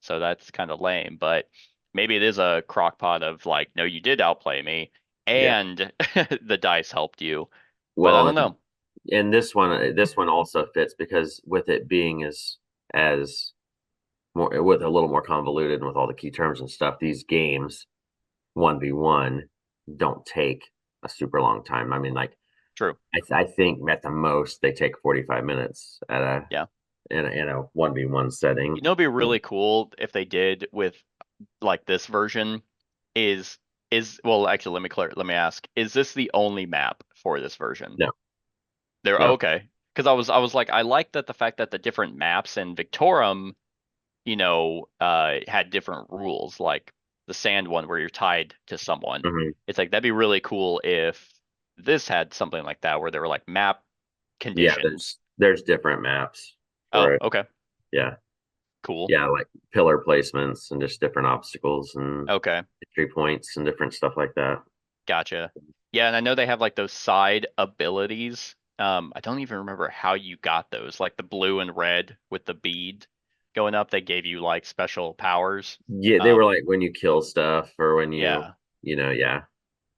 Speaker 2: So that's kind of lame, but maybe it is a crock pot of like, no, you did outplay me
Speaker 3: Yeah.
Speaker 2: and the dice helped you. But I
Speaker 3: Well,
Speaker 2: don't know.
Speaker 3: and this one also fits because with it being as more with a little more convoluted and with all the key terms and stuff, these games 1v1 don't take a super long time. I mean, like
Speaker 2: True.
Speaker 3: I think at the most they take 45 minutes at a
Speaker 2: Yeah.
Speaker 3: in a 1v1 setting.
Speaker 2: It'd be really cool if they did with like this version is well actually let me ask, is this the only map for this version?
Speaker 3: No,
Speaker 2: There, oh,
Speaker 3: no.
Speaker 2: okay. Because I was like, I like that the fact that the different maps in Victorum, had different rules, like the sand one where you're tied to someone.
Speaker 3: Hmm.
Speaker 2: It's like that'd be really cool if this had something like that where there were like map
Speaker 3: Yeah,
Speaker 2: conditions.
Speaker 3: there's different maps for
Speaker 2: Oh,
Speaker 3: it.
Speaker 2: okay.
Speaker 3: Yeah.
Speaker 2: Cool.
Speaker 3: Yeah, like pillar placements and just different obstacles and
Speaker 2: Okay.
Speaker 3: entry points and different stuff like that.
Speaker 2: Gotcha. Yeah, and I know they have like those side abilities. I don't even remember how you got those, like the blue and red with the bead going up, they gave you like special powers.
Speaker 3: Yeah, they were
Speaker 2: Um,
Speaker 3: like when you kill stuff or when
Speaker 2: yeah.
Speaker 3: yeah.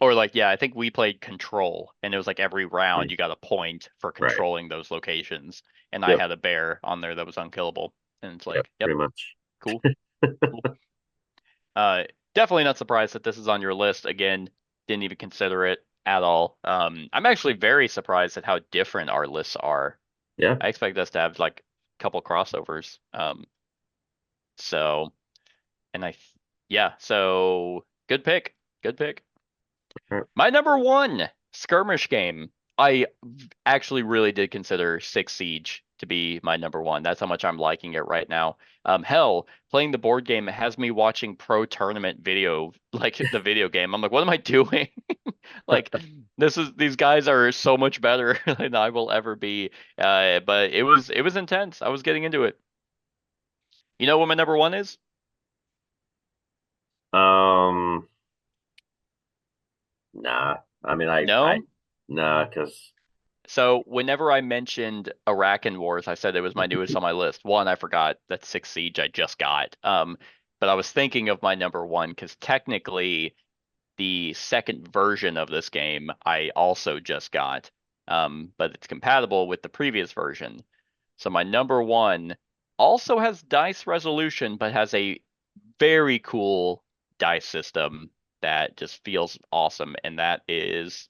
Speaker 2: Or like, yeah, I think we played control and it was like every round
Speaker 3: Mm.
Speaker 2: you got a point for
Speaker 3: Right.
Speaker 2: controlling those locations. And I
Speaker 3: Yep.
Speaker 2: had a bear on there that was unkillable. And it's
Speaker 3: Yep.
Speaker 2: like, yep,
Speaker 3: Pretty much.
Speaker 2: cool, cool. Uh, Definitely not surprised that this is on your list. Again, didn't even consider it at all. I'm actually very surprised at how different our lists are.
Speaker 3: Yeah.
Speaker 2: I expect us to have like couple crossovers. So, and yeah, so good pick. Good pick.
Speaker 3: Sure.
Speaker 2: My number one skirmish game. I actually really did consider Six Siege to be my number one. That's how much I'm liking it right now. Hell, playing the board game has me watching pro tournament video, like the video game. I'm like, what am I doing? Like, these guys are so much better than I will ever be. But it was intense. I was getting into it. You know what my number one is?
Speaker 3: Um, nah. I mean, I
Speaker 2: No.
Speaker 3: nah, because
Speaker 2: So whenever I mentioned Arakan Wars, I said it was my newest on my list. One, I forgot that Six Siege I just got. But I was thinking of my number one because technically the second version of this game I also just got. But it's compatible with the previous version. So my number one also has dice resolution, but has a very cool dice system that just feels awesome, and that is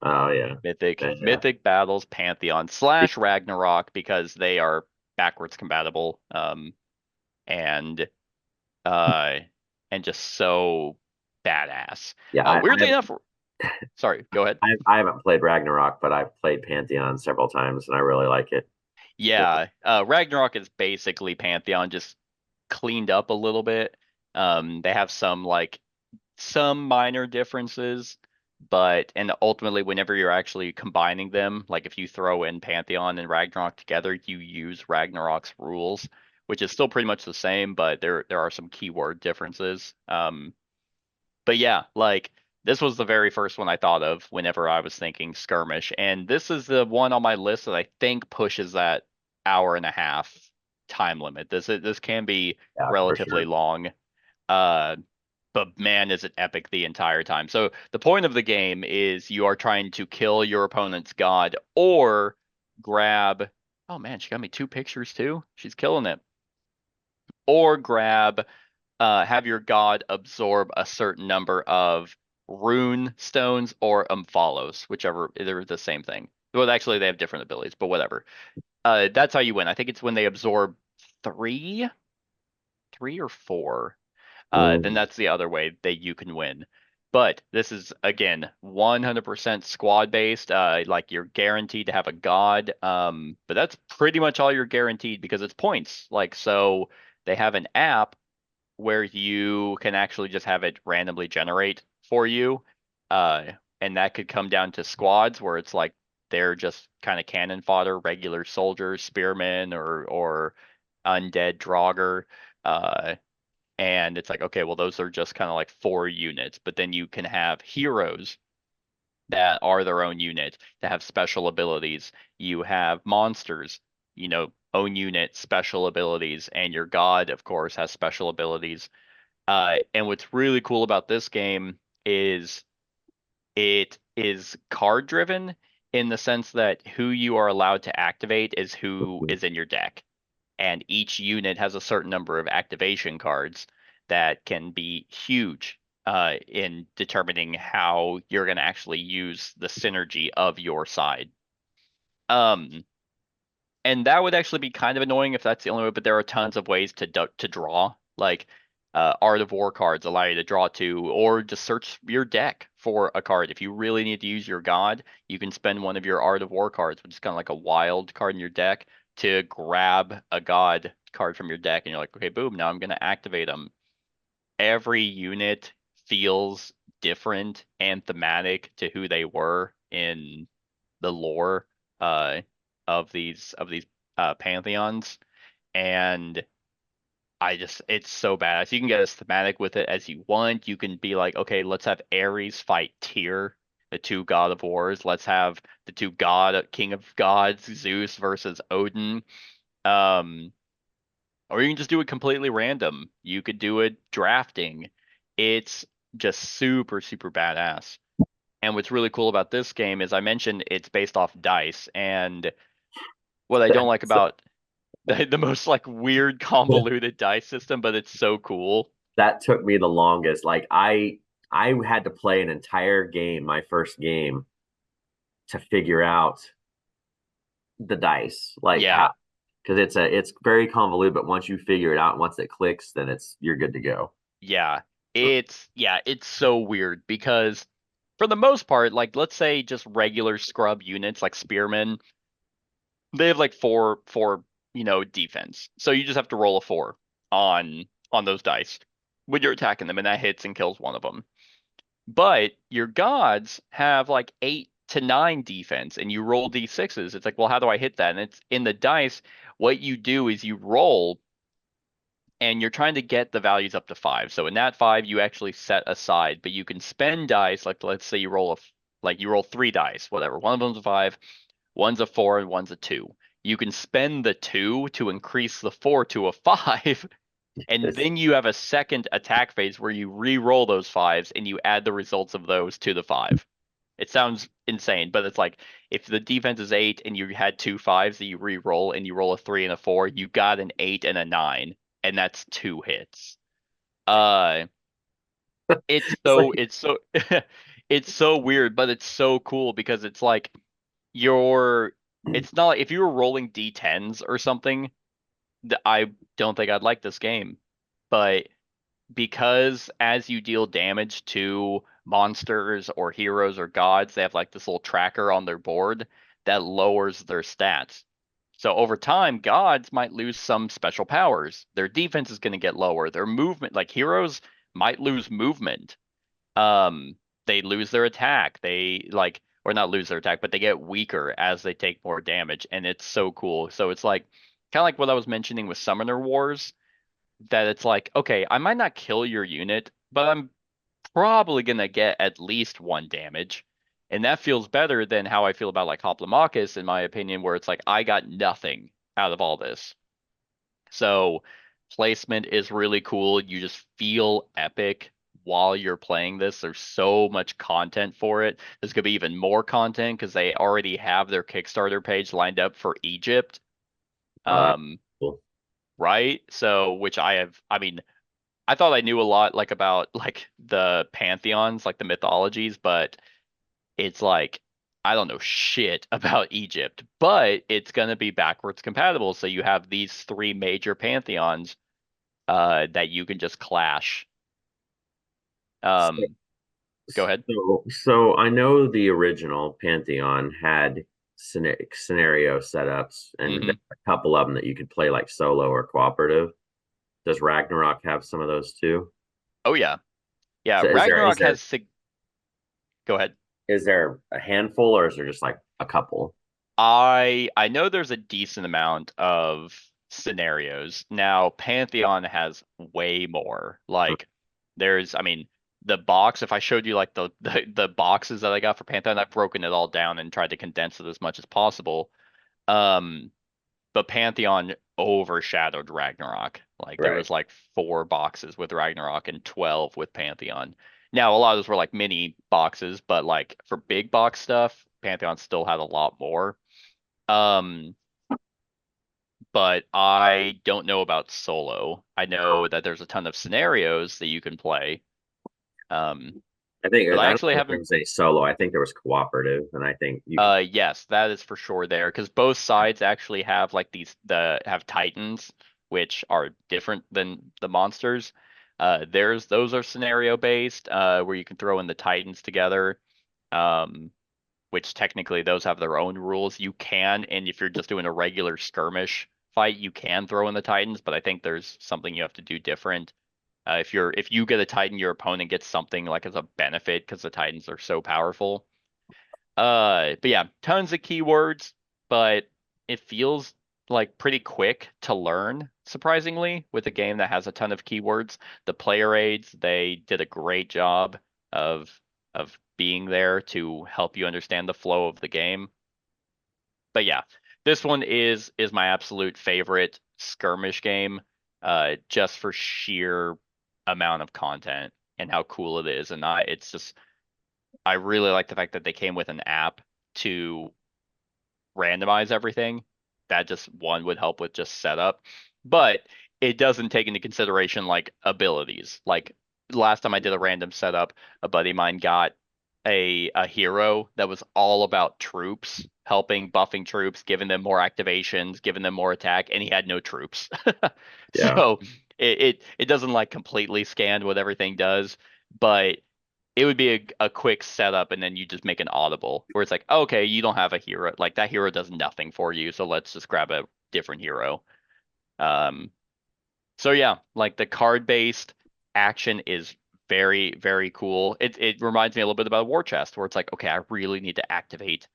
Speaker 3: oh yeah,
Speaker 2: Mythic
Speaker 3: yeah,
Speaker 2: Mythic Battles Pantheon / Ragnarok because they are backwards compatible. And uh and just so badass.
Speaker 3: yeah.
Speaker 2: Weirdly enough, sorry, go ahead.
Speaker 3: I haven't played Ragnarok, but I've played Pantheon several times, and I really like it.
Speaker 2: Yeah, Ragnarok is basically Pantheon just cleaned up a little bit. They have some minor differences, but and ultimately, whenever you're actually combining them, like if you throw in Pantheon and Ragnarok together, you use Ragnarok's rules, which is still pretty much the same, but there are some keyword differences. But yeah, like this was the very first one I thought of whenever I was thinking skirmish, and this is the one on my list that I think pushes that hour and a half time limit. This can be
Speaker 3: Yeah, for
Speaker 2: relatively
Speaker 3: sure.
Speaker 2: long. Uh, but man, is it epic the entire time. So the point of the game is you are trying to kill your opponent's god or grab. Oh man, she got me two pictures too. She's killing it. Or grab, have your god absorb a certain number of rune stones or follows, whichever they're the same thing. Well, actually, they have different abilities, but whatever. That's how you win. I think it's when they absorb three, three or four. Then
Speaker 3: Mm.
Speaker 2: that's the other way that you can win. But this is again 100% squad based. Like you're guaranteed to have a god. But that's pretty much all you're guaranteed because it's points. Like so, they have an app where you can actually just have it randomly generate for you. Uh, and that could come down to squads where it's like they're just kind of cannon fodder, regular soldiers, spearmen, or undead Draugr. Uh, and it's like, okay, well, those are just kind of like 4 units, but then you can have heroes that are their own unit that have special abilities. You have monsters, own unit, special abilities, and your god, of course, has special abilities. And what's really cool about this game is it is card driven in the sense that who you are allowed to activate is who is in your deck, and each unit has a certain number of activation cards that can be huge in determining how you're going to actually use the synergy of your side. Um, and that would actually be kind of annoying if that's the only way, but there are tons of ways to draw. Like Art of War cards allow you to draw two, or just search your deck for a card. If you really need to use your god, you can spend one of your Art of War cards, which is kind of like a wild card in your deck, to grab a god card from your deck, and you're like, okay, boom, now I'm going to activate them. Every unit feels different and thematic to who they were in the lore uh, of these pantheons, and it's so badass. You can get as thematic with it as you want. You can be like, okay, let's have Ares fight Tyr, the two god of wars. Let's have the two king of gods, Zeus versus Odin. Um, or you can just do it completely random. You could do it drafting. It's just super, super badass. And what's really cool about this game is I mentioned it's based off dice, and what I don't like
Speaker 3: So
Speaker 2: about the most like weird convoluted dice system, but it's so cool.
Speaker 3: that took me the longest. Like I had to play an entire game, my first game, to figure out the dice. Like
Speaker 2: Yeah.
Speaker 3: because it's very convoluted, but once you figure it out, once it clicks, then you're good to go.
Speaker 2: Yeah. It's so weird because for the most part, like let's say just regular scrub units like spearmen, they have like four, defense. So you just have to roll a 4 on those dice when you're attacking them, and that hits and kills one of them. But your gods have like 8 to 9 defense, and you roll d6s. It's like, well, how do I hit that? And it's in the dice. What you do is you roll, and you're trying to get the values up to 5. So in that 5, you actually set aside, but you can spend dice. Like let's say you roll 3 dice, whatever. One of them's a 5, one's a 4, and one's a 2. You can spend the 2 to increase the 4 to a 5. And
Speaker 3: It's
Speaker 2: then you have a second attack phase where you re-roll those 5s and you add the results of those to the 5. It sounds insane, but it's like if the defense is 8 and you had 2 5s that you re-roll and you roll a 3 and a 4, you got an 8 and a 9, and that's 2 hits. Uh, it's
Speaker 3: it's
Speaker 2: so
Speaker 3: like
Speaker 2: it's so it's so weird, but it's so cool because it's like you're it's not like if you were rolling d10s or something, I don't think I'd like this game. But because as you deal damage to monsters or heroes or gods, they have like this little tracker on their board that lowers their stats. So over time, gods might lose some special powers. Their defense is going to get lower. Their movement, like heroes, might lose movement. Um, they lose their attack. They like, or not lose their attack, but they get weaker as they take more damage, and it's so cool. So it's like kind of like what I was mentioning with Summoner Wars, that it's like, okay, I might not kill your unit, but I'm probably gonna get at least 1 damage. And that feels better than how I feel about like Hoplomachus, in my opinion, where it's like I got nothing out of all this. So placement is really cool. You just feel epic while you're playing this. There's so much content for it. There's gonna be even more content because they already have their Kickstarter page lined up for Egypt.
Speaker 3: that's
Speaker 2: Um,
Speaker 3: cool.
Speaker 2: right? So, which I mean, I thought I knew a lot like about like the pantheons, like the mythologies, but it's like I don't know shit about Egypt, but it's gonna be backwards compatible. So you have these 3 major pantheons that you can just clash.
Speaker 3: So,
Speaker 2: Um, go ahead.
Speaker 3: so I know the original Pantheon had scenario setups, and
Speaker 2: Hmm.
Speaker 3: there's a couple of them that you could play like solo or cooperative. Does Ragnarok have some of those too?
Speaker 2: Oh yeah, yeah.
Speaker 3: So
Speaker 2: Ragnarok has go ahead.
Speaker 3: is there a handful, or is there just like a couple?
Speaker 2: I know there's a decent amount of scenarios. Now, Pantheon has way more. Like I mean, the box, if I showed you like the boxes that I got for Pantheon, I've broken it all down and tried to condense it as much as possible. Um, but Pantheon overshadowed Ragnarok. Like there
Speaker 3: Right.
Speaker 2: was like 4 boxes with Ragnarok and 12 with Pantheon. Now, a lot of those were like mini boxes, but like for big box stuff, Pantheon still had a lot more. Um, but I don't know about solo. I know that there's a ton of scenarios that you can play. Um,
Speaker 3: I
Speaker 2: but I
Speaker 3: don't
Speaker 2: actually
Speaker 3: think there
Speaker 2: haven't.
Speaker 3: was any solo. I think there was cooperative, and I think you could.
Speaker 2: Yes, that is for sure there because both sides actually have like have titans, which are different than the monsters. Those are scenario based, where you can throw in the titans together. Um, which technically those have their own rules. You can, and if you're just doing a regular skirmish fight, you can throw in the Titans, but I think there's something you have to do different. If you get a Titan, your opponent gets something like as a benefit because the Titans are so powerful. But yeah, tons of keywords, but it feels like pretty quick to learn, surprisingly, with a game that has a ton of keywords. The player aids, they did a great job of being there to help you understand the flow of the game. But yeah, this one is my absolute favorite skirmish game, just for sheer amount of content and how cool it is. And it's just I really like the fact that they came with an app to randomize everything. That just one would help with just setup, but it doesn't take into consideration like abilities. Like last time I did a random setup, a buddy of mine got a hero that was all about troops, helping, buffing troops, giving them more activations, giving them more attack, and he had no troops.
Speaker 3: Yeah.
Speaker 2: So it doesn't like completely scan what everything does, but it would be a quick setup, and then you just make an audible where it's like, okay, you don't have a hero, like that hero does nothing for you, so let's just grab a different hero. Um, so yeah, like the card-based action is very, very cool. It reminds me a little bit about a War Chest, where it's like, okay, I really need to activate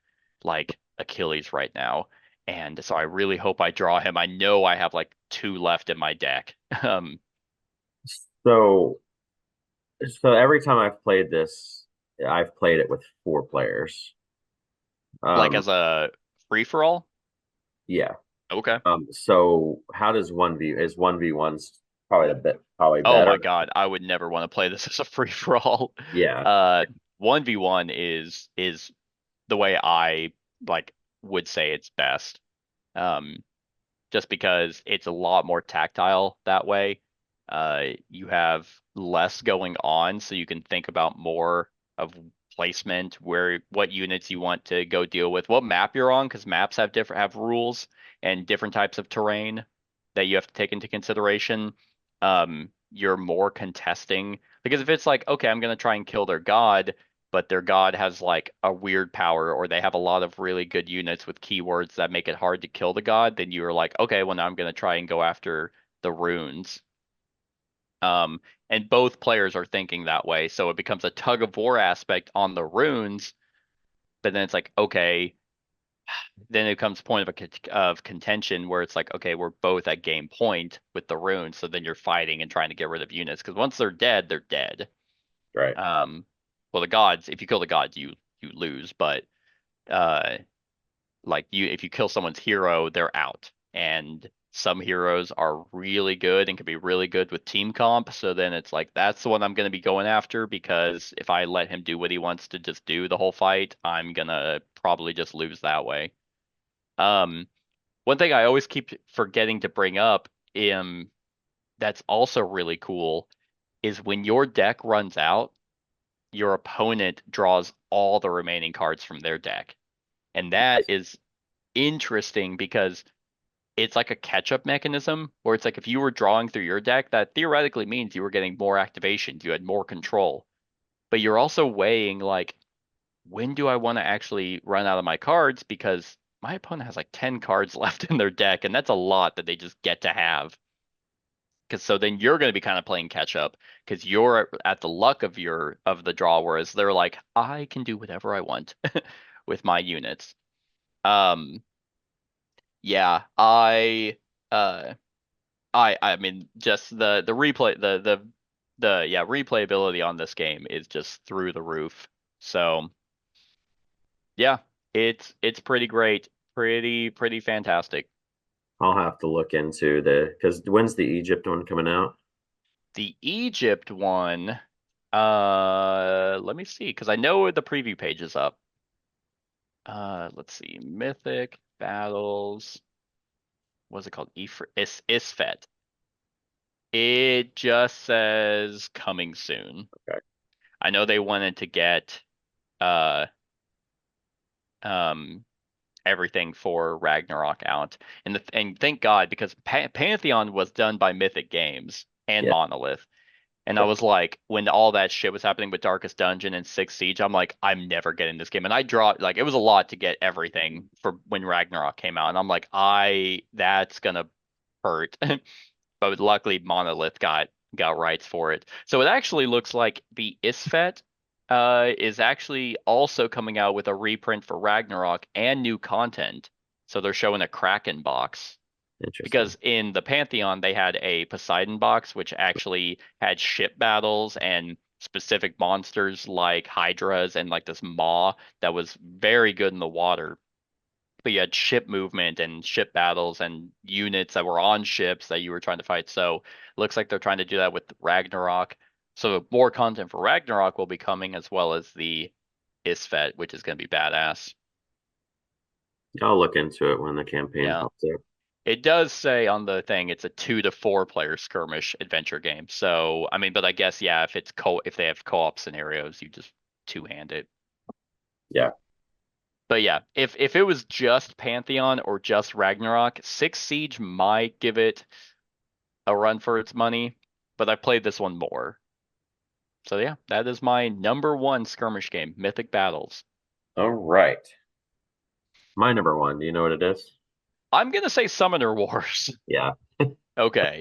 Speaker 2: like Achilles right now. And so I really hope I draw him. I know I have like 2 left in my deck.
Speaker 3: So so every time I've played this, I've played it with 4 players.
Speaker 2: Like
Speaker 3: Um,
Speaker 2: as a free for all.
Speaker 3: yeah.
Speaker 2: Okay.
Speaker 3: So how does 1v1's probably a bit probably
Speaker 2: Oh
Speaker 3: better?
Speaker 2: my God, I would never want to play this as a free for all.
Speaker 3: Yeah.
Speaker 2: 1v1 is the way I like would say it's best. Um, just because it's a lot more tactile that way. You have less going on, so you can think about more of placement, where what units you want to go deal with, what map you're on, because maps have rules and different types of terrain that you have to take into consideration. You're more contesting because if it's like, okay, I'm gonna try and kill their god, but their god has like a weird power, or they have a lot of really good units with keywords that make it hard to kill the god, then you're like, okay, well now I'm gonna try and go after the runes. Um, and both players are thinking that way, so it becomes a tug of war aspect on the runes. But then it's like, okay, then it comes point of contention where it's like, okay, we're both at game point with the runes, so then you're fighting and trying to get rid of units because once they're dead, they're dead.
Speaker 3: Right.
Speaker 2: Um, well, the gods, if you kill the gods, you lose, but uh, like you, if you kill someone's hero, they're out. And some heroes are really good and can be really good with team comp. So then it's like that's the one I'm going to be going after because if I let him do what he wants to just do the whole fight, I'm gonna probably just lose that way. Um, One thing I always keep forgetting to bring up, that's also really cool, is when your deck runs out, your opponent draws all the remaining cards from their deck. And that is interesting because it's like a catch-up mechanism where it's like if you were drawing through your deck, that theoretically means you were getting more activations, you had more control. But you're also weighing like, when do I want to actually run out of my cards? Because my opponent has like 10 cards left in their deck, and that's a lot that they just get to have. Because so then you're going to be kind of playing catch up because you're at the luck of the draw, whereas they're like, I can do whatever I want with my units. Um, yeah, uh I mean just the replay the yeah, replayability on this game is just through the roof. So yeah, it's pretty great, pretty fantastic.
Speaker 3: I'll have to look into because when's the Egypt one coming out?
Speaker 2: The Egypt one, let me see, because I know the preview page is up. Let's see, Mythic Battles. What's it called? Isfet. It just says coming soon.
Speaker 3: Okay.
Speaker 2: I know they wanted to get uh um everything for Ragnarok out, and thank God because Pantheon was done by Mythic Games and
Speaker 3: Yeah.
Speaker 2: Monolith. And I was like, when all that shit was happening with Darkest Dungeon and Six Siege, I'm like, I'm never getting this game. And I dropped like it was a lot to get everything for when Ragnarok came out. And I'm like, that's gonna hurt. But luckily Monolith got rights for it. So it actually looks like the Isfet is actually also coming out with a reprint for Ragnarok and new content. So they're showing a Kraken box.
Speaker 3: Interesting.
Speaker 2: Because in the Pantheon they had a Poseidon box which actually had ship battles and specific monsters like hydras and like this maw that was very good in the water. But you had ship movement and ship battles and units that were on ships that you were trying to fight. So it looks like they're trying to do that with Ragnarok. So more content for Ragnarok will be coming as well as the Isfet, which is going to be badass.
Speaker 3: I'll look into it when the campaign
Speaker 2: Yeah.
Speaker 3: pops up.
Speaker 2: It does say on the thing it's a 2 to 4 player skirmish adventure game. So, I mean, but I guess yeah, if they have co-op scenarios, you just two-hand it.
Speaker 3: Yeah.
Speaker 2: But yeah, if it was just Pantheon or just Ragnarok, Six Siege might give it a run for its money, but I played this one more. So yeah, that is my number one skirmish game, Mythic Battles.
Speaker 3: All right. My number one, do you know what it is?
Speaker 2: I'm gonna say Summoner Wars.
Speaker 3: Yeah.
Speaker 2: Okay.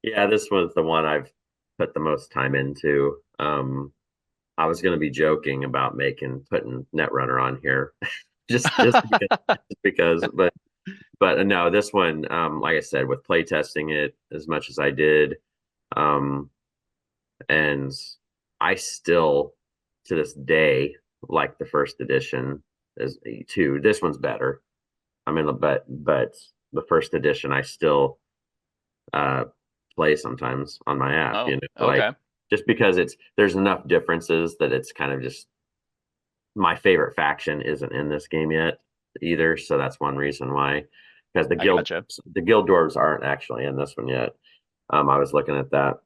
Speaker 3: Yeah, this was the one I've put the most time into. I was going to be joking about putting Netrunner on here, just because, but no, this one, like I said, with playtesting it as much as I did, um, and I still to this day like the first edition as too. This one's better. I mean, but the first edition I still uh play sometimes on my app,
Speaker 2: Oh,
Speaker 3: like
Speaker 2: okay.
Speaker 3: just because there's enough differences that it's kind of just my favorite faction isn't in this game yet either, so that's one reason why. Because
Speaker 2: I gotcha.
Speaker 3: the guild dwarves aren't actually in this one yet. I was looking at that.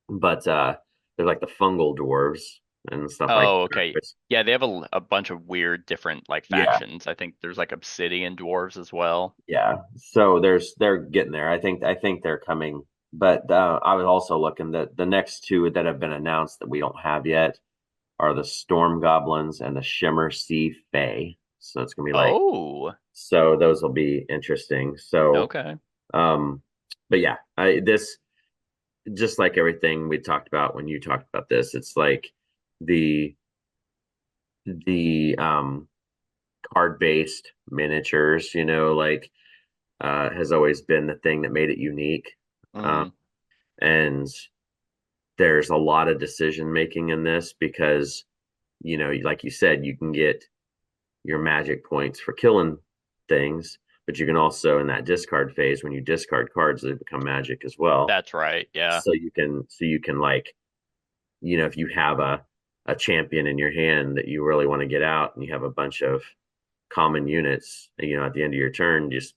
Speaker 3: But they're like the fungal dwarves and stuff like
Speaker 2: Oh,
Speaker 3: that.
Speaker 2: okay. Yeah, they have a bunch of weird different like
Speaker 3: Yeah,
Speaker 2: factions. I think there's like obsidian dwarves as well.
Speaker 3: yeah. So they're getting there. I think they're coming. But I was also looking that the next two that have been announced that we don't have yet are the Storm Goblins and the Shimmer Sea Fae. So it's gonna be like,
Speaker 2: Oh,
Speaker 3: so those will be interesting. So
Speaker 2: okay.
Speaker 3: um but yeah, I this just like everything we talked about when you talked about this, it's like the the card based miniatures, like has always been the thing that made it unique. Um
Speaker 2: Hmm.
Speaker 3: and there's a lot of decision making in this because like you said, you can get your magic points for killing things, but you can also in that discard phase, when you discard cards, they become magic as well.
Speaker 2: That's right. Yeah.
Speaker 3: So you can like, if you have a champion in your hand that you really want to get out and you have a bunch of common units, at the end of your turn, just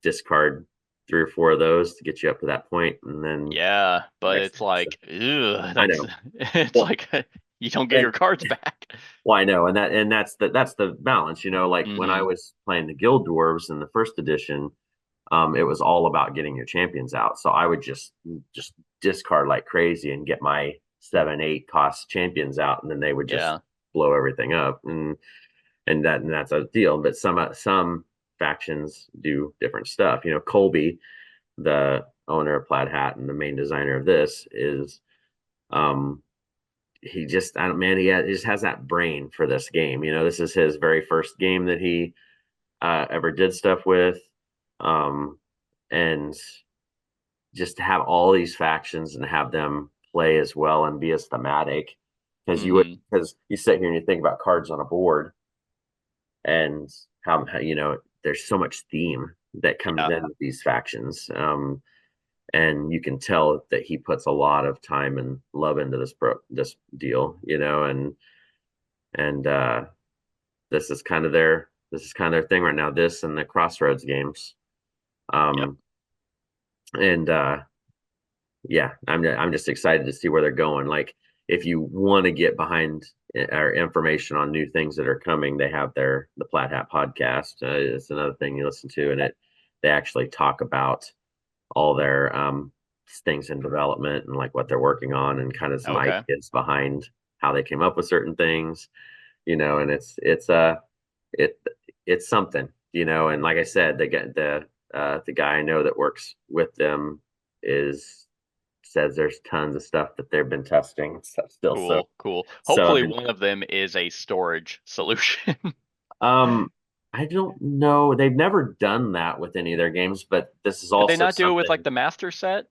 Speaker 3: discard 3 or 4 of those to get you up to that point, and then
Speaker 2: Yeah, but
Speaker 3: next
Speaker 2: it's
Speaker 3: turn. So
Speaker 2: like, ugh,
Speaker 3: I
Speaker 2: that's
Speaker 3: know.
Speaker 2: it's
Speaker 3: Well,
Speaker 2: like you don't get
Speaker 3: and
Speaker 2: your cards back.
Speaker 3: well, I know, and that's the balance. Like when I
Speaker 2: Hmm.
Speaker 3: was playing the Guild Dwarves in the first edition, it was all about getting your champions out. So I would just discard like crazy and get my 7, 8 cost champions out, and then they would just
Speaker 2: Yeah.
Speaker 3: blow everything up, and that's a deal. But some factions do different stuff. Colby, the owner of Plaid Hat and the main designer of this, is um he just I don't man he just has that brain for this game. This is his very first game that he ever did stuff with, um and just to have all these factions and have them play as well and be as thematic,
Speaker 2: Hmm.
Speaker 3: because you sit here and you think about cards on a board and how there's so much theme that comes
Speaker 2: Yeah.
Speaker 3: in with these factions, and you can tell that he puts a lot of time and love into this deal, and this is kind of their thing right now, this and the Crossroads games.
Speaker 2: Yep.
Speaker 3: Um and yeah, I'm just excited to see where they're going. Like, if you want to get behind or information on new things that are coming, they have the Plat Hat podcast. It's another thing you listen to, and they actually talk about all their things in development and like what they're working on and kind of some
Speaker 2: Okay.
Speaker 3: ideas behind how they came up with certain things. And it it's something. And like I said, the guy I know that works with them is says there's tons of stuff that they've been testing and stuff still. So
Speaker 2: Cool. Cool.
Speaker 3: I
Speaker 2: Hopefully
Speaker 3: mean,
Speaker 2: one of them is a storage solution.
Speaker 3: um, I don't know. They've never done that with any of their games, but this is
Speaker 2: Did they
Speaker 3: also
Speaker 2: not do it with like
Speaker 3: something
Speaker 2: the master set?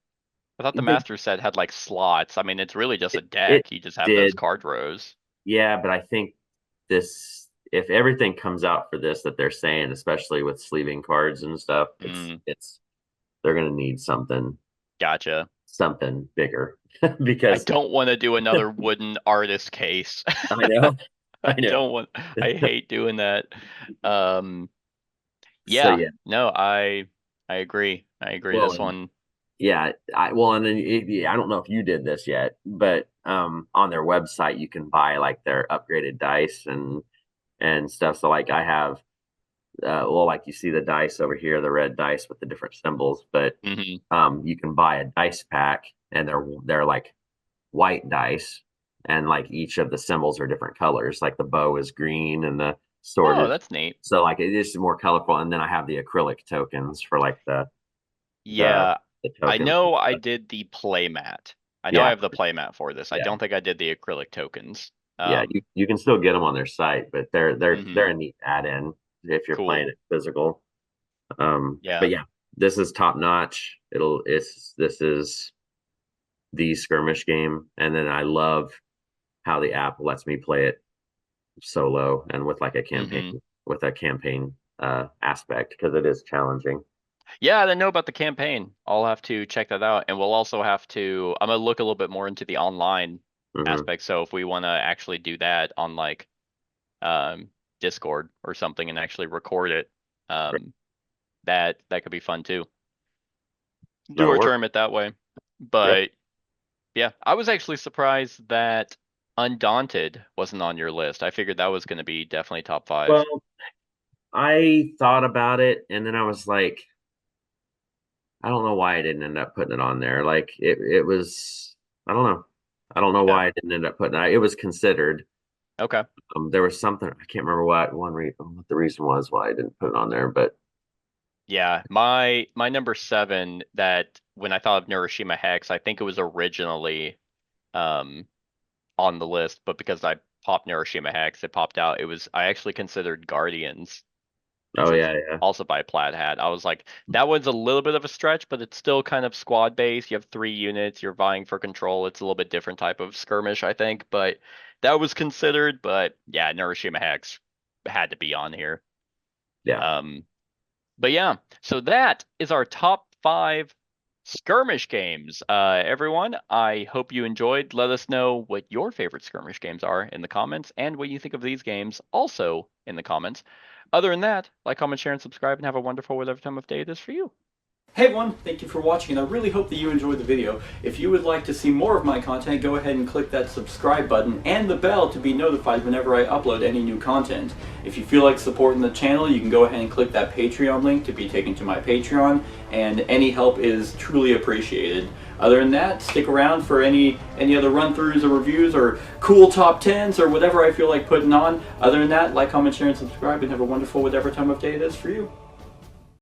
Speaker 2: I thought the
Speaker 3: they
Speaker 2: master set had like slots. I mean, it's really just a
Speaker 3: it
Speaker 2: deck. You just have those
Speaker 3: did.
Speaker 2: card rows.
Speaker 3: Yeah, but I think if everything comes out for this that they're saying, especially with sleeving cards and stuff,
Speaker 2: Mm,
Speaker 3: it's they're gonna need
Speaker 2: gotcha.
Speaker 3: something bigger
Speaker 2: I
Speaker 3: because
Speaker 2: don't want to do another wooden artist case.
Speaker 3: I know,
Speaker 2: I
Speaker 3: I know.
Speaker 2: don't want, I hate doing that. Um,
Speaker 3: So
Speaker 2: yeah,
Speaker 3: yeah,
Speaker 2: no, I agree. I agree.
Speaker 3: well,
Speaker 2: This
Speaker 3: and
Speaker 2: one,
Speaker 3: yeah, I well, and then yeah, I don't know if you did this yet, but on their website you can buy like their upgraded dice and stuff. So like I have well, like you see the dice over here, the red dice with the different symbols, but you can buy a dice pack and they're like white dice, and like each of the symbols are different colors. Like the bow is green and the sword
Speaker 2: Oh,
Speaker 3: is,
Speaker 2: that's neat.
Speaker 3: so like it is more colorful. And then I have the acrylic tokens for like
Speaker 2: Yeah,
Speaker 3: the
Speaker 2: I
Speaker 3: tokens.
Speaker 2: know I did the playmat. I know I
Speaker 3: Yeah,
Speaker 2: have the playmat for this. I
Speaker 3: yeah,
Speaker 2: don't think I did the acrylic tokens.
Speaker 3: yeah. You can still get them on their site, but they're
Speaker 2: Mhm.
Speaker 3: a neat add-in if you're playing
Speaker 2: Cool.
Speaker 3: it physical.
Speaker 2: Yeah.
Speaker 3: But yeah, this is top notch. This is the skirmish game, and then I love how the app lets me play it solo and with like a
Speaker 2: hmm
Speaker 3: campaign aspect, because it is challenging.
Speaker 2: Yeah, I didn't know about the campaign. I'll have to check that out, and we'll also have to. I'm gonna look a little bit more into the online
Speaker 3: Hmm.
Speaker 2: aspect. So if we want to actually do that on like um, Discord or something and actually record it, um, that could be fun too. Do
Speaker 3: That'll
Speaker 2: our
Speaker 3: work.
Speaker 2: tournament that way.
Speaker 3: Yep.
Speaker 2: But yeah, I was actually surprised that Undaunted wasn't on your list. I figured that was going to be definitely top five.
Speaker 3: Well, I thought about it, and then I was like, I don't know why I didn't end up putting it on there. Like it was, I don't know. I don't know
Speaker 2: Yeah.
Speaker 3: why I didn't end up putting it. It was considered.
Speaker 2: Okay.
Speaker 3: There was something I can't remember what the reason was why I didn't put it on there, but
Speaker 2: Yeah, my number seven that when I thought of Neuroshima Hex, I think it was originally um on the list, but because I popped Neuroshima Hex, it popped out. I actually considered Guardians
Speaker 3: oh
Speaker 2: because it's
Speaker 3: yeah, yeah,
Speaker 2: also by Plaid Hat. I was like, that one's a little bit of a stretch, but it's still kind of squad based. You have 3 units, you're vying for control. It's a little bit different type of skirmish, I think, but that was considered. But yeah, Neuroshima Hex had to be on here.
Speaker 3: yeah.
Speaker 2: Um, but yeah, so that is our top five skirmish games. Everyone, I hope you enjoyed. Let us know what your favorite skirmish games are in the comments and what you think of these games also in the comments. Other than that, like, comment, share, and subscribe, and have a wonderful whatever time of day it is for you. Hey everyone, thank you for watching, and I really hope that you enjoyed the video. If you would like to see more of my content, go ahead and click that subscribe button and the bell to be notified whenever I upload any new content. If you feel like supporting the channel, you can go ahead and click that Patreon link to be taken to my Patreon, and any help is truly appreciated. Other than that, stick around for any other run-throughs or reviews or cool top 10s or whatever I feel like putting on. Other than that, like, comment, share, and subscribe, and have a wonderful whatever time of day it is for you.